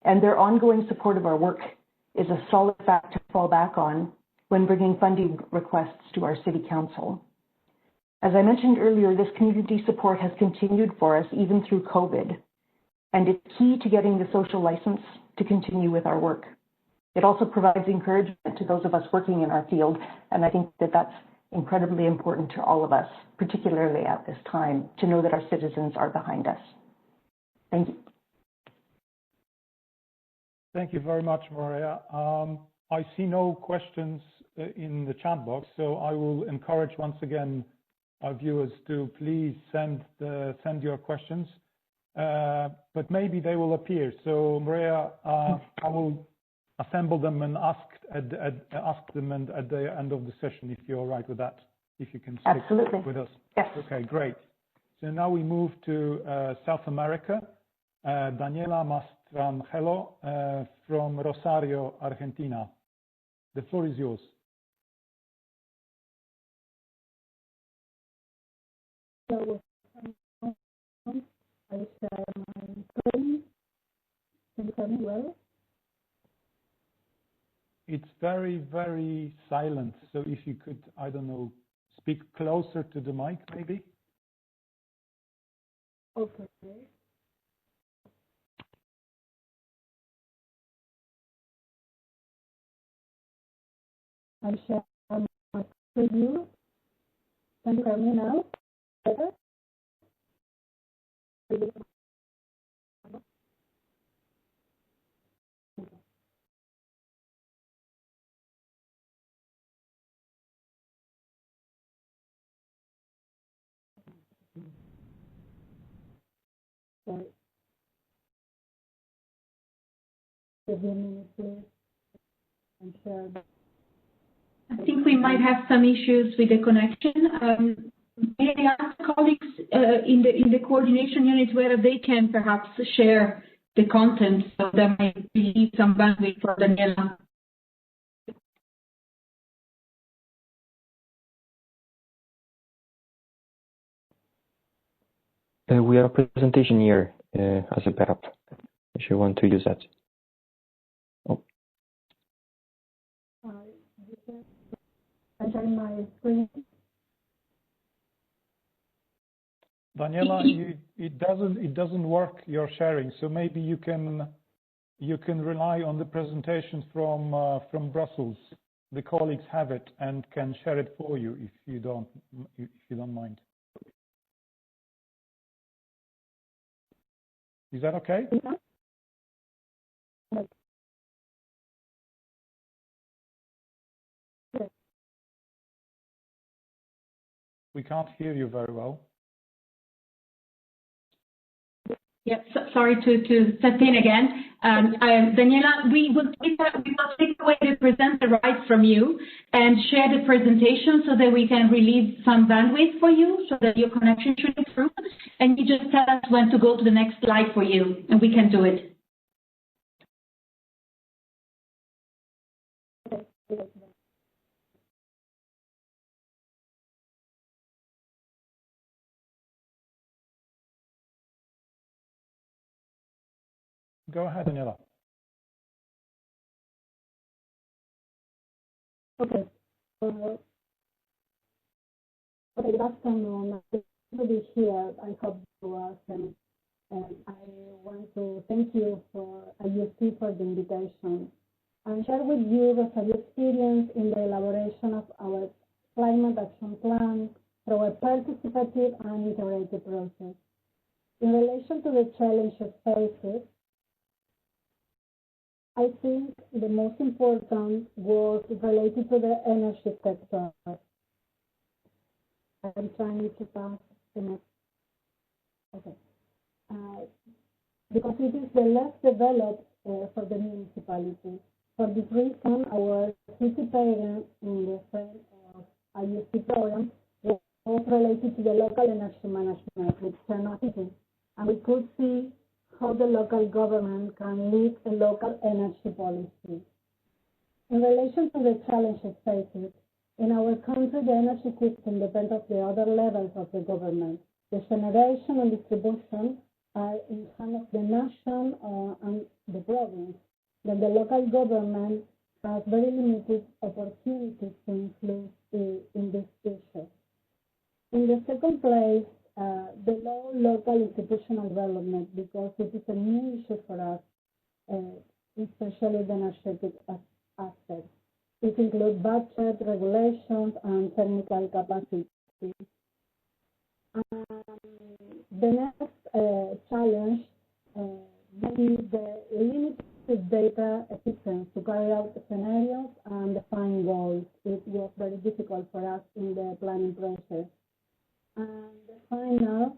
and their ongoing support of our work is a solid fact to fall back on when bringing funding requests to our City Council. As I mentioned earlier, this community support has continued for us even through COVID, and it's key to getting the social license to continue with our work. It also provides encouragement to those of us working in our field, and I think that that's incredibly important to all of us, particularly at this time, to know that our citizens are behind us. Thank you. Thank you very much, Maurya. I see no questions in the chat box, so I will encourage once again our viewers to please send your questions, but maybe they will appear. So Maurya, I will assemble them and ask them at the end of the session if you're all right with that, if you can stick Absolutely. with us. Yes. Okay, great. So now we move to South America. Daniela MASTRÁNGELO from Rosario, Argentina. The floor is yours. So, I share my screen. Can you hear me well? It's very, very silent. So if you could, I don't know, speak closer to the mic, maybe? Okay. I share my screen. Can you hear me now? Better? Sorry. Give me a minute, please, and share. I think we might have some issues with the connection. May I ask colleagues in the coordination unit whether they can perhaps share the content, so there might be some bandwidth for Daniela. We have a presentation here as a backup, if you want to use that. Oh. I share my screen. Daniela, it doesn't work, your sharing, so maybe you can rely on the presentation from Brussels. The colleagues have it and can share it for you if you don't mind. Is that okay? Yes. We can't hear you very well. Yes, sorry to step in again. Daniela, we will take away the presenter rights from you and share the presentation so that we can release some bandwidth for you so that your connection should improve. And you just tell us when to go to the next slide for you, and we can do it. Okay. Go ahead, Daniela. Okay. Okay, good afternoon. Good to be here. I hope you are and I want to thank you for IUC for the invitation and share with you Rosario's experience in the elaboration of our climate action plan through a participative and integrated process. In relation to the challenges faced, I think the most important was related to the energy sector. I'm trying to pass the next. Okay. Because it is the less developed for the municipality. For this reason, our city pairing in the frame of IUC program was related to the local energy management with technology. And we could see how the local government can lead a local energy policy. In relation to the challenges faced, in our country, the energy system depends on the other levels of the government. The generation and distribution are in hands of the nation and the province. Then the local government has very limited opportunities to influence in this issue. In the second place, the low local institutional development, because it is a new issue for us, especially the energetic aspect. It includes budget, regulations, and technical capacity. The next challenge is the limited data efficiency to carry out scenarios and define goals. It was very difficult for us in the planning process. And the final,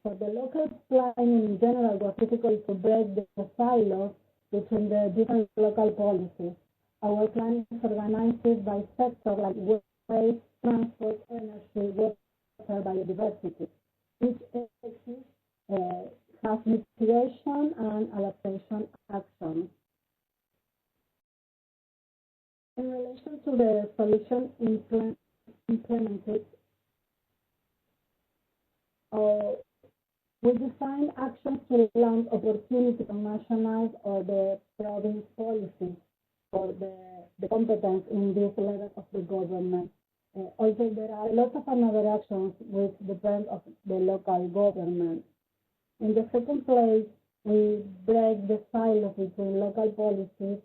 for the local planning in general, was difficult to break the silos between the different local policies. Our plan is organized by sector like waste, transport, energy, water, biodiversity. Each axis has mitigation and adaptation actions. In relation to the solution implemented, we define actions to land opportunity to national or the province policies for the competence in this level of the government. Also, there are lots of other actions which depend on the local government. In the second place, we break the silos between local policies.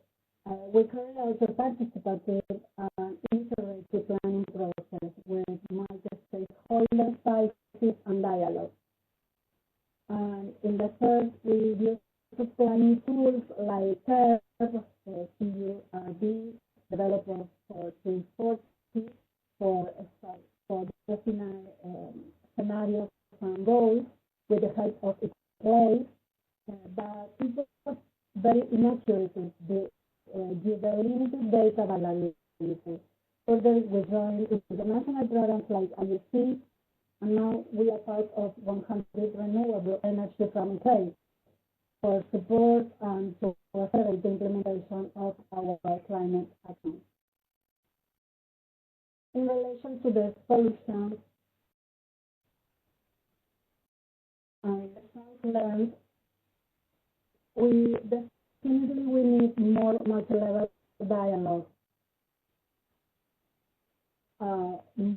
We carry out a participative and integrated planning process with multi-stakeholder sizes and dialogue. And in the third, we use planning tools like CURB, developers for 340, for defining scenarios and goals with the help of place, but it was very inaccurate due to the limited data availability. Further, we joined international programs like IUC, and now we are part of 100 renewable energy from clay for support and to accelerate the implementation of our climate action. In relation to the solutions and lessons learned, we definitely need more multi-level dialogue,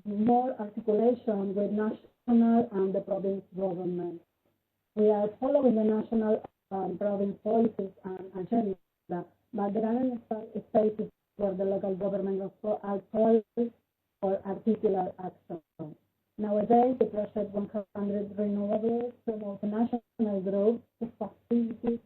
more articulation with national and the province government. We are following the national province policies and agenda, but there are spaces where the local government are called for articular action. Nowadays, the project 100 Renewables promotes a national group to facilitate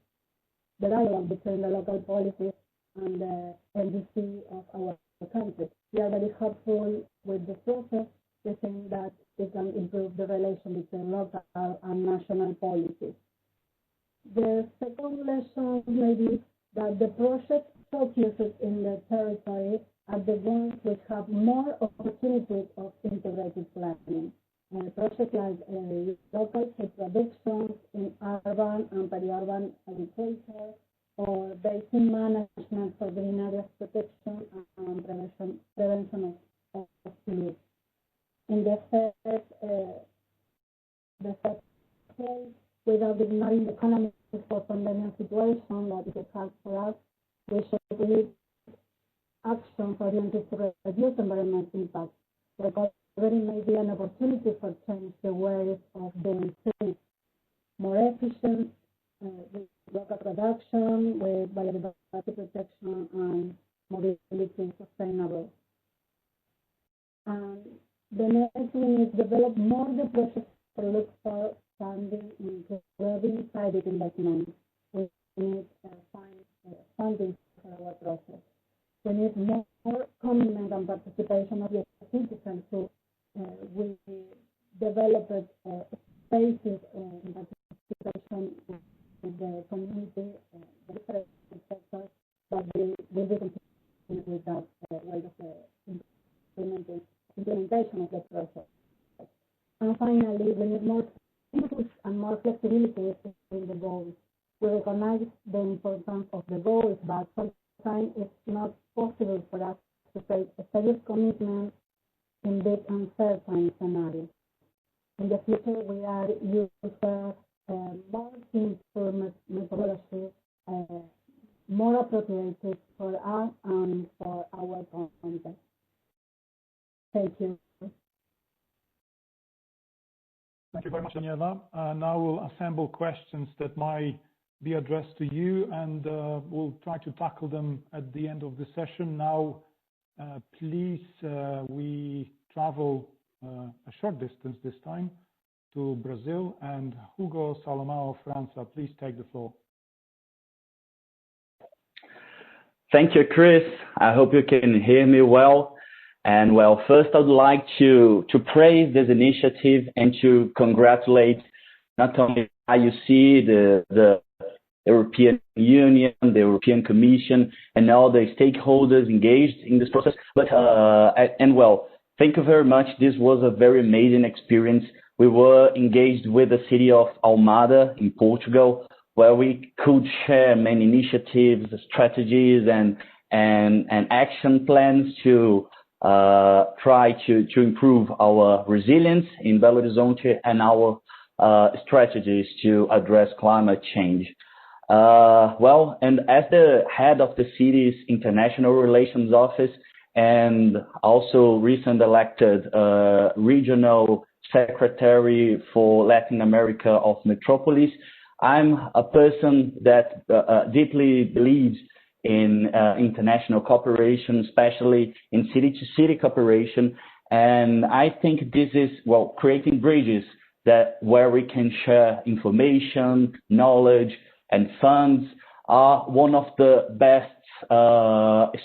the dialogue between the local policies and the NDC of our country. We are very hopeful with this process. We think that it can improve the relation between local and national policies. The second lesson may be that the project focuses in the territory at the ones which have more opportunities of integrated planning. Projects like local food production in urban and peri-urban agriculture, or basin management for green areas protection and prevention of pollution. In the third case, without ignoring the economic post-pandemic situation that is hard for us, we should lead actions oriented to reduce environmental impact. Recovery may be an opportunity for change the ways of doing things more efficient, with local production, with biodiversity protection, and mobility sustainable. And the next we need to develop more the process for look for funding, including private investment. We need to find funding for our process. We need more commitment and participation of the citizens. So we developed spaces in participation with the community, the different sectors, but we will be continuing with that way of the implementation of the process. And finally, we need more input and more flexibility in the goals. We recognize the importance of the goals, but sometimes it's not possible for us to take a serious commitment in big uncertain scenarios. In the future, we are using more simple methodology, more appropriate for us and for our context. Thank you. Thank you very much, Daniela. Now we'll assemble questions that might be addressed to you, and we'll try to tackle them at the end of the session. Now, please, we travel a short distance this time to Brazil, and Hugo, SALOMÁO, FRANÇA, please take the floor. Thank you, Chris. I hope you can hear me well. And well, first I'd like to praise this initiative and to congratulate not only IUC, the European Union, the European Commission, and all the stakeholders engaged in this process. But and well, thank you very much. This was a very amazing experience. We were engaged with the city of Almada in Portugal, where we could share many initiatives, strategies, and action plans to try to improve our resilience in Belo Horizonte and our strategies to address climate change. Well, and as the head of the city's International Relations Office and also recently elected Regional Secretary for Latin America of Metropolis, I'm a person that deeply believes in international cooperation, especially in city-to-city cooperation. And I think this is, well, creating bridges where we can share information, knowledge, and funds are one of the best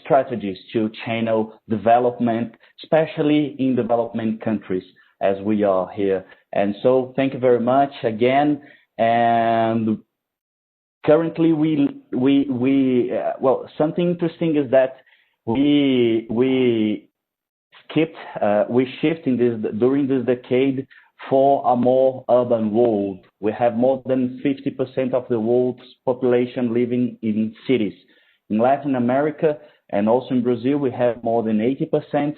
strategies to channel development, especially in development countries, as we are here. And so thank you very much again. And currently, well, something interesting is that we shift during this decade for a more urban world. We have more than 50% of the world's population living in cities. In Latin America and also in Brazil, we have more than 80%.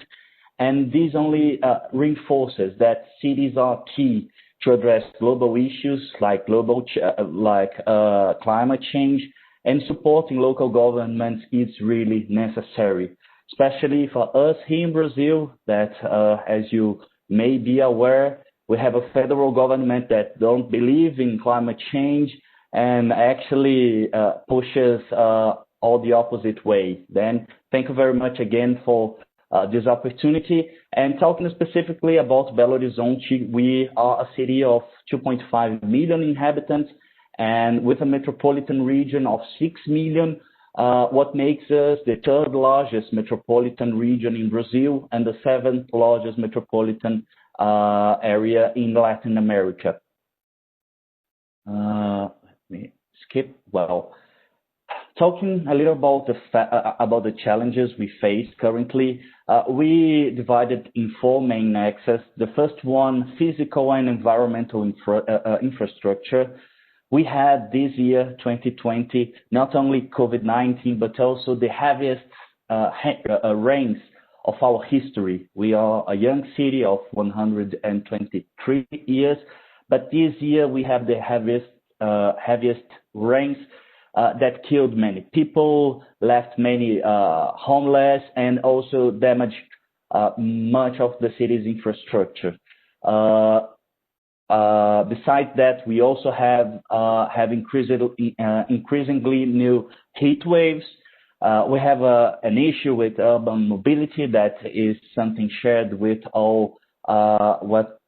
And this only reinforces that cities are key to address global issues like climate change, and supporting local governments is really necessary, especially for us here in Brazil that, as you may be aware, we have a federal government that don't believe in climate change and actually pushes all the opposite way. Then thank you very much again for this opportunity. And talking specifically about Belo Horizonte, we are a city of 2.5 million inhabitants and with a metropolitan region of 6 million, what makes us the third largest metropolitan region in Brazil and the seventh largest metropolitan area in Latin America. Let me skip. Well, talking a little about the challenges we face currently, we divided in four main axes. The first one, physical and environmental infrastructure. We had this year, 2020, not only COVID-19, but also the heaviest rains of our history. We are a young city of 123 years, but this year we have the heaviest rains that killed many people, left many homeless, and also damaged much of the city's infrastructure. Besides that, we also have increasingly new heat waves. We have an issue with urban mobility that is something shared with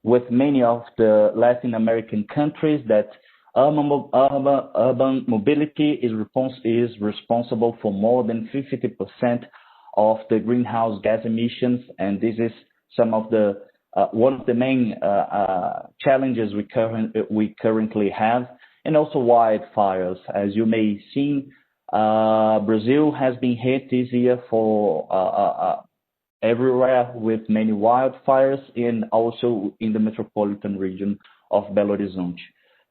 with many of the Latin American countries, that urban mobility is responsible for more than 50% of the greenhouse gas emissions, and this is one of the main challenges we currently have, and also wildfires. As you may see, Brazil has been hit this year for everywhere with many wildfires, and also in the metropolitan region of Belo Horizonte.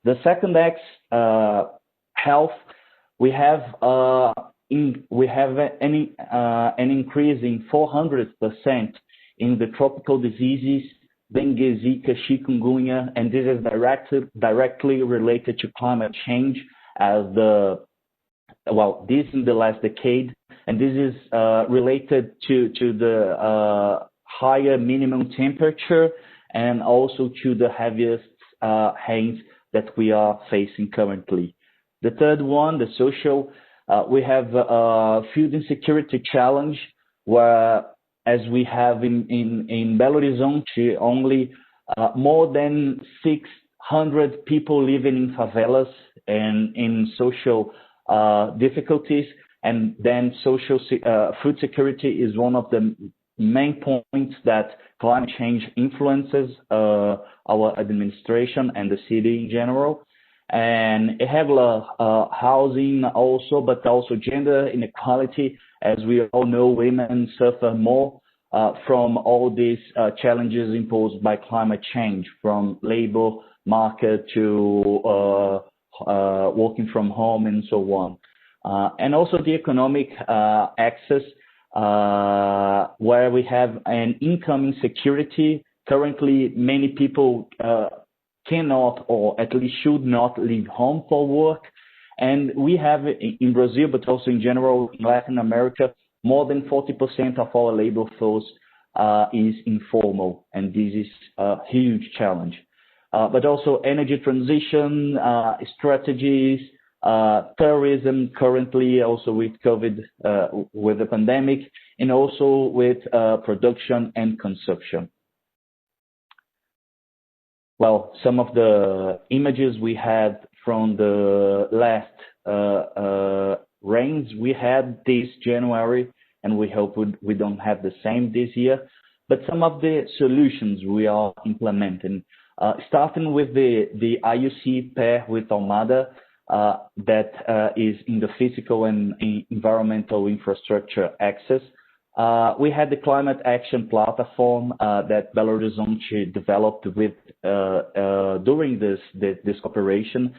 The second X, health, we have an increase in 400% in the tropical diseases, dengue, Zika, chikungunya, and this is directly related to climate change this in the last decade, and this is related to the higher minimum temperature and also to the heaviest rains that we are facing currently. The third one, the social, we have a food insecurity challenge, where as we have in Belo Horizonte, only more than 600 people living in favelas and in social difficulties, and then food security is one of the main points that climate change influences our administration and the city in general. And irregular housing also, but also gender inequality. As we all know, women suffer more from all these challenges imposed by climate change, from labor market to working from home and so on. And also the economic access, where we have an income insecurity. Currently, many people cannot, or at least should not, leave home for work. And we have in Brazil, but also in general in Latin America, more than 40% of our labor force is informal, and this is a huge challenge. But also energy transition strategies, terrorism currently, also with COVID, with the pandemic, and also with production and consumption. Well, some of the images we had from the last rains we had this January, and we hope we don't have the same this year. But some of the solutions we are implementing. Starting with the IUC pair with Almada, that is in the physical and environmental infrastructure access. We had the climate action platform that Belo Horizonte developed with during this cooperation,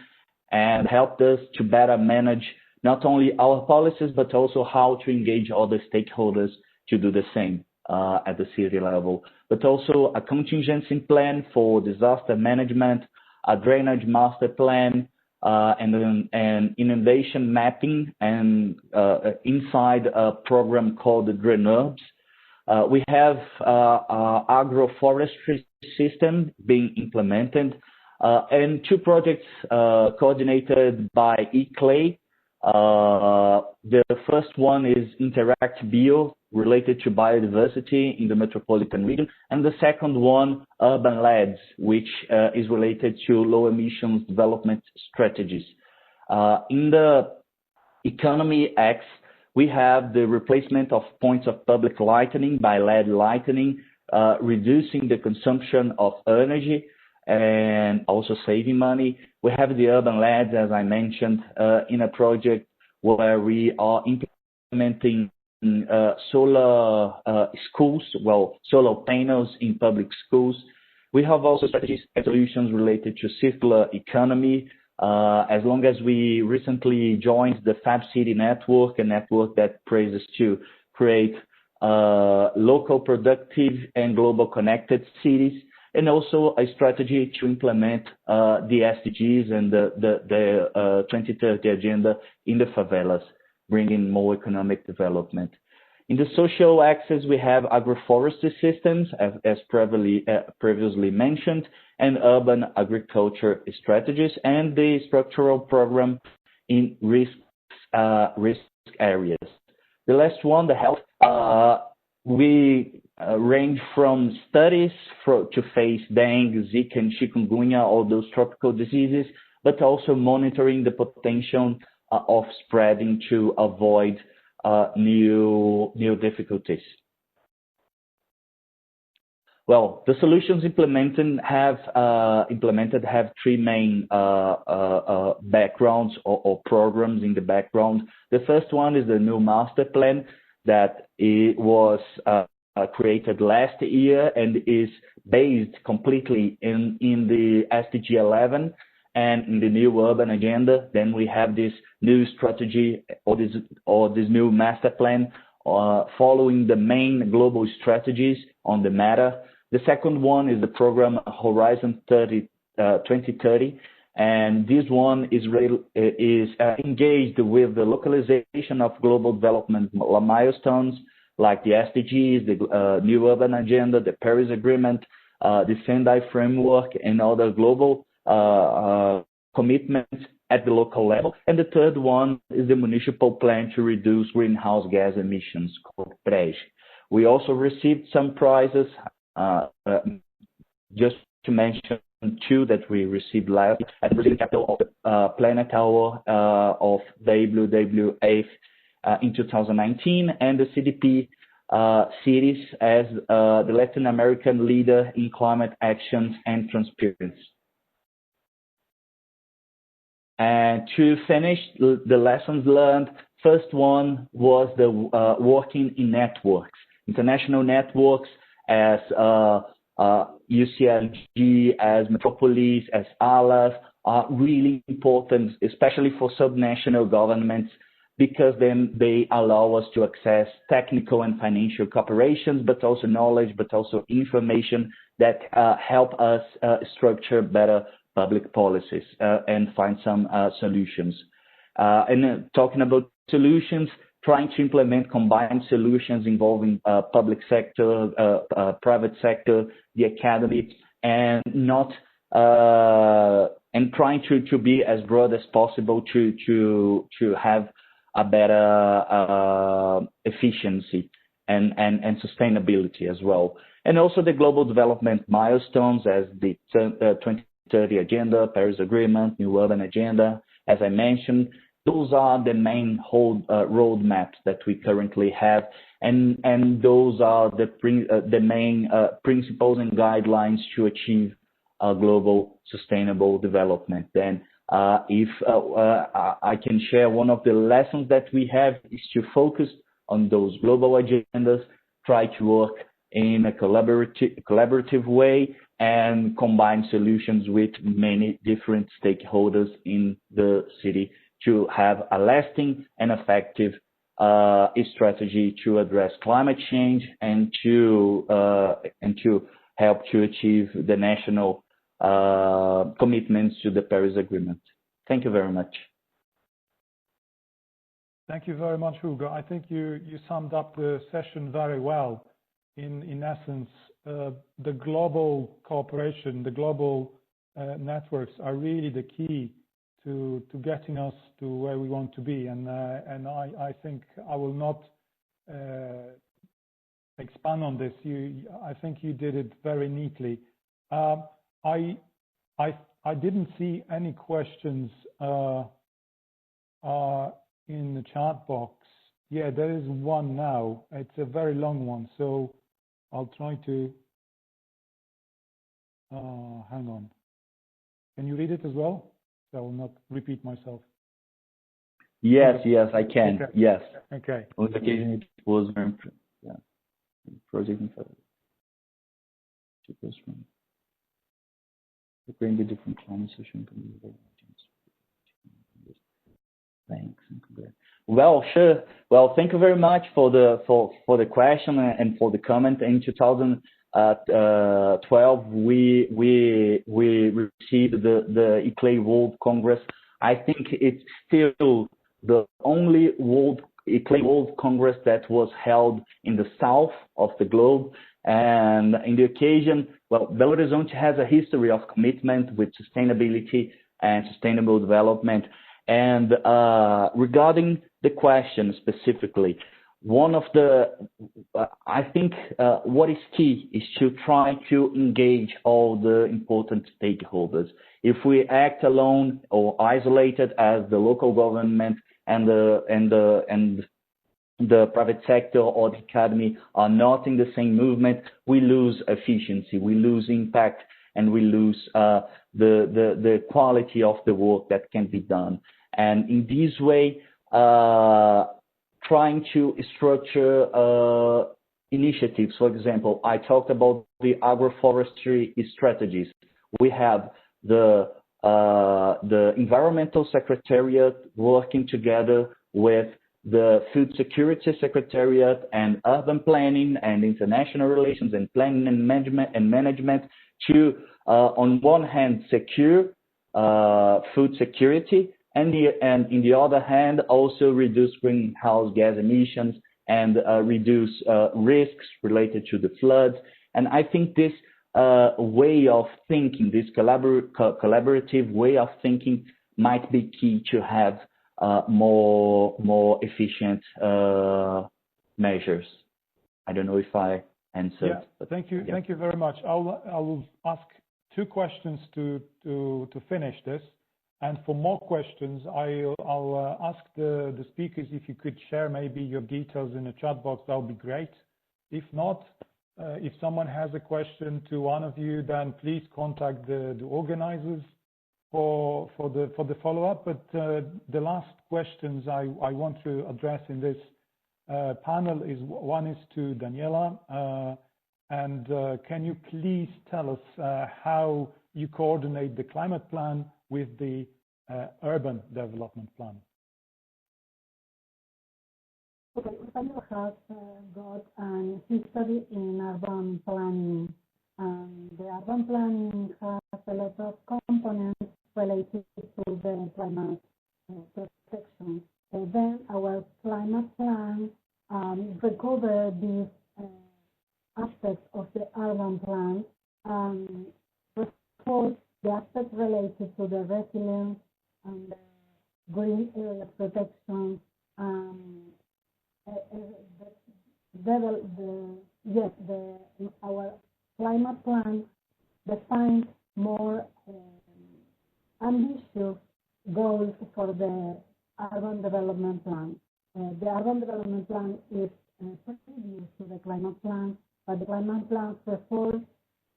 and helped us to better manage not only our policies but also how to engage other stakeholders to do the same at the city level. But also a contingency plan for disaster management, a drainage master plan, and inundation mapping, and inside a program called the DRENURBS. We have agroforestry system being implemented, and two projects coordinated by EICHEL. The first one is Interact Bio, related to biodiversity in the metropolitan region, and the second one, Urban LEDs, which is related to low emissions development strategies. In the economy X, we have the replacement of points of public lighting by LED lighting, reducing the consumption of energy and also saving money. We have the urban LEDs, as I mentioned, in a project where we are implementing solar schools, solar panels in public schools. We have also strategies and solutions related to circular economy. As long as we recently joined the Fab City network, a network that praises to create local productive and global connected cities, and also a strategy to implement the SDGs and the 2030 agenda in the favelas, bringing more economic development. In the social axis, we have agroforestry systems, as previously mentioned, and urban agriculture strategies, and the structural program in risk areas. The last one, the health, we range from studies to face dengue, Zika, and chikungunya, all those tropical diseases, but also monitoring the potential of spreading to avoid new difficulties. Well, the solutions implemented have three main backgrounds or programs in the background. The first one is the new master plan that it was created last year and is based completely in the SDG 11 and in the new urban agenda. Then we have this new strategy or this new master plan following the main global strategies on the matter. The second one is the program Horizon 2030, and this one is engaged with the localization of global development milestones like the SDGs, the new urban agenda, the Paris Agreement, the Sendai framework, and other global commitments at the local level. And the third one is the municipal plan to reduce greenhouse gas emissions, called PREG. We also received some prizes, just to mention two that we received last at the Brazilian capital of Planet Hour of WWF in 2019, and the CDP series as the Latin American leader in climate actions and transparency. And to finish the lessons learned, first one was the working in networks, international networks as UCLG, as Metropolis, as ALAS are really important, especially for subnational governments, because then they allow us to access technical and financial cooperations, but also knowledge, but also information that help us structure better public policies and find some solutions. And talking about solutions, trying to implement combined solutions involving public sector, private sector, the academy, and not and trying to be as broad as possible to have a better efficiency and sustainability as well. And also the global development milestones as the 2030 agenda, Paris Agreement, New Urban Agenda, as I mentioned. Those are the main roadmaps that we currently have, and those are the main principles and guidelines to achieve global sustainable development. Then if I can share one of the lessons that we have is to focus on those global agendas, try to work in a collaborative way and combine solutions with many different stakeholders in the city to have a lasting and effective strategy to address climate change and to help to achieve the national commitments to the Paris Agreement. Thank you very much. Thank you very much, Hugo. I think you summed up the session very well. In essence, the global cooperation, the global networks are really the key to getting us to where we want to be. And I think I will not expand on this. I think you did it very neatly. I didn't see any questions in the chat box. Yeah, there is one now. It's a very long one, so I'll try to hang on. Can you read it as well? So I will not repeat myself. Yes, I can. Okay. Yes. Okay. On the occasion, it was very project to bring the different conversation. Thanks. Well, sure. Well, thank you very much for the question and for the comment. In 2012, we received the ICLEI World Congress. I think it's still the only ICLEI World Congress that was held in the south of the globe. And in the occasion, well, Belo Horizonte has a history of commitment with sustainability and sustainable development. And regarding the question specifically, one of I think what is key is to try to engage all the important stakeholders. If we act alone or isolated as the local government and the private sector or the academy are not in the same movement, we lose efficiency, we lose impact, and we lose the quality of the work that can be done. And in this way, trying to structure initiatives. For example, I talked about the agroforestry strategies. We have the Environmental Secretariat working together with the Food Security Secretariat and Urban Planning and International Relations and Planning and Management to, on one hand, secure food security, and in the other hand, also reduce greenhouse gas emissions and reduce risks related to the floods. And I think this way of thinking, this collaborative way of thinking, might be key to have more efficient measures. I don't know if I answered. Yeah, thank you. Yeah. Thank you very much. I will ask two questions to finish this. And for more questions, I'll ask the speakers if you could share maybe your details in the chat box. That would be great. If not, if someone has a question to one of you, then please contact the organizers for the follow-up. But the last questions I want to address in this panel is one is to Daniela. And can you please tell us how you coordinate the climate plan with the urban development plan? Okay, Rosario has got an history in urban planning. The urban planning has a lot of components related to the climate protection. Then our climate plan recover these aspects of the urban plan and report the aspects related to the resilience and the green area protection. Our climate plan defines more ambitious goals for the urban development plan. The urban development plan is previous to the climate plan, but the climate plan refers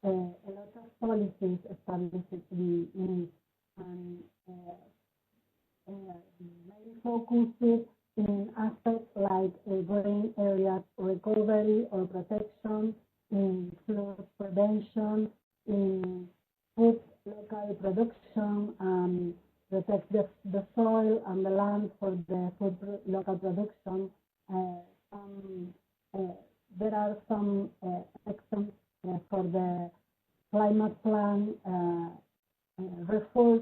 a lot of policies established in and mainly focused in aspects like brain area recovery or protection, in flood prevention, in food local production, protect the soil and the land for the food local production. There are some actions for the climate plan, reinforce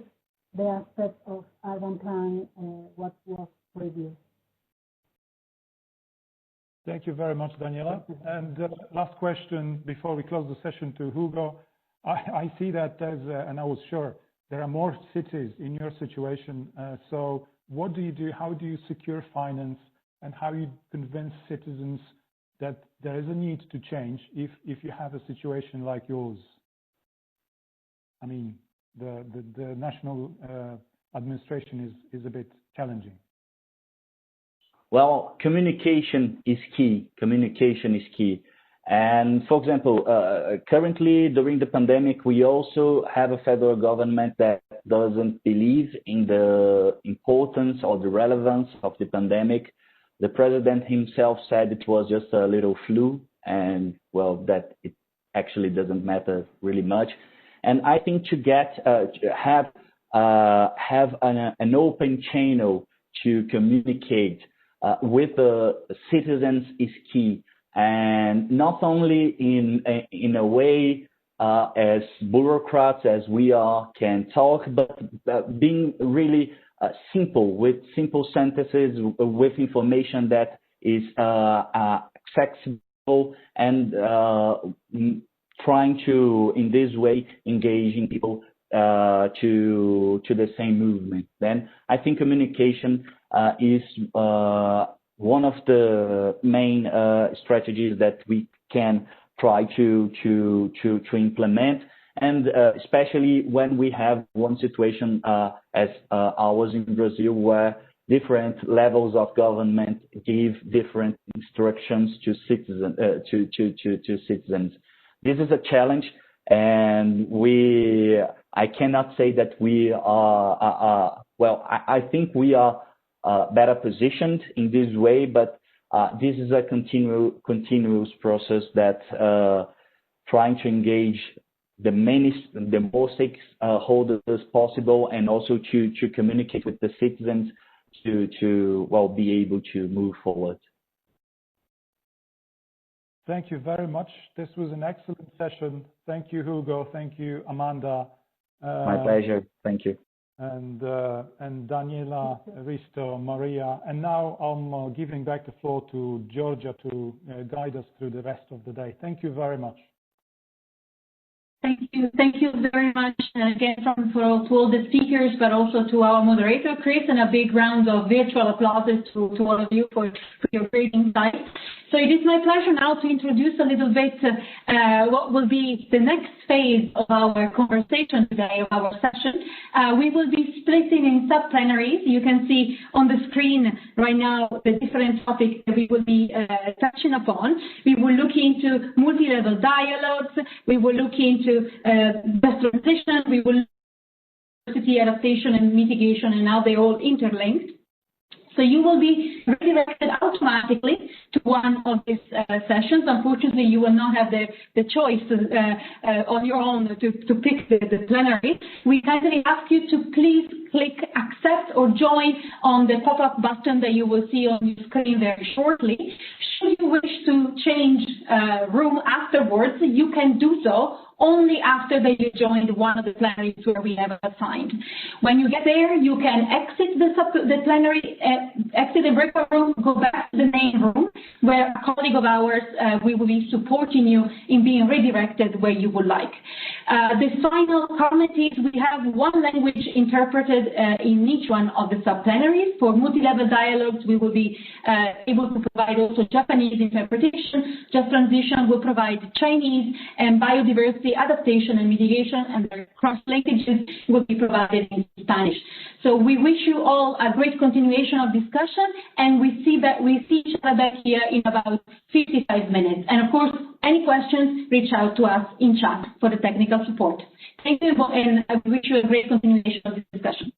the aspect of urban plan what was previous. Thank you very much, Daniela. And last question before we close the session to Hugo. I see that and I was sure there are more cities in your situation. So what do you do? How do you secure finance, and how you convince citizens that there is a need to change if you have a situation like yours? I mean, the national administration is a bit challenging. Well, communication is key. Communication is key. And for example, currently during the pandemic, we also have a federal government that doesn't believe in the importance or the relevance of the pandemic. The president himself said it was just a little flu, and well, that it actually doesn't matter really much. And I think to have an open channel to communicate with the citizens is key, and not only in a way as bureaucrats as we are can talk, but being really simple, with simple sentences, with information that is accessible, and trying to in this way engaging people to the same movement. Then I think communication is one of the main strategies that we can try to implement, and especially when we have one situation as ours in Brazil, where different levels of government give different instructions to citizens. This is a challenge, and I cannot say that we are well. I think we are better positioned in this way, but this is a continuous process that trying to engage the most stakeholders possible, and also to communicate with the citizens to well be able to move forward. Thank you very much. This was an excellent session. Thank you, Hugo. Thank you, Amanda. My pleasure. Thank you. And Daniela, Risto, Maurya. And now I'm giving back the floor to Georgia to guide us through the rest of the day. Thank you very much. Thank you very much again to all the speakers, but also to our moderator, Chris, and a big round of virtual applauses to all of you for your great insights. So it is my pleasure now to introduce a little bit what will be the next phase of our conversation today, of our session. We will be splitting in sub-plenaries. You can see on the screen right now the different topics that we will be touching upon. We will look into multi-level dialogues. We will look into best transition. We will look at diversity, adaptation, and mitigation, and how they all interlinked. So you will be redirected automatically to one of these sessions. Unfortunately, you will not have the choice on your own to pick the plenary. We kindly ask you to please click accept or join on the pop-up button that you will see on your screen very shortly. Should you wish to change room afterwards, you can do so only after that you joined one of the plenaries where we have assigned. When you get there, you can exit the plenary, exit the breakout room, go back to the main room, where a colleague of ours we will be supporting you in being redirected where you would like. The final comment is we have one language interpreted provided in each one of the sub-plenaries. For multi-level dialogues, we will be able to provide also Japanese interpretation. Just Transition will provide Chinese, and biodiversity, adaptation, and mitigation, and their cross-linkages will be provided in Spanish. So we wish you all a great continuation of discussion, and we see each other back here in about 55 minutes. And of course, any questions, reach out to us in chat for the technical support. Thank you, and I wish you a great continuation of this discussion.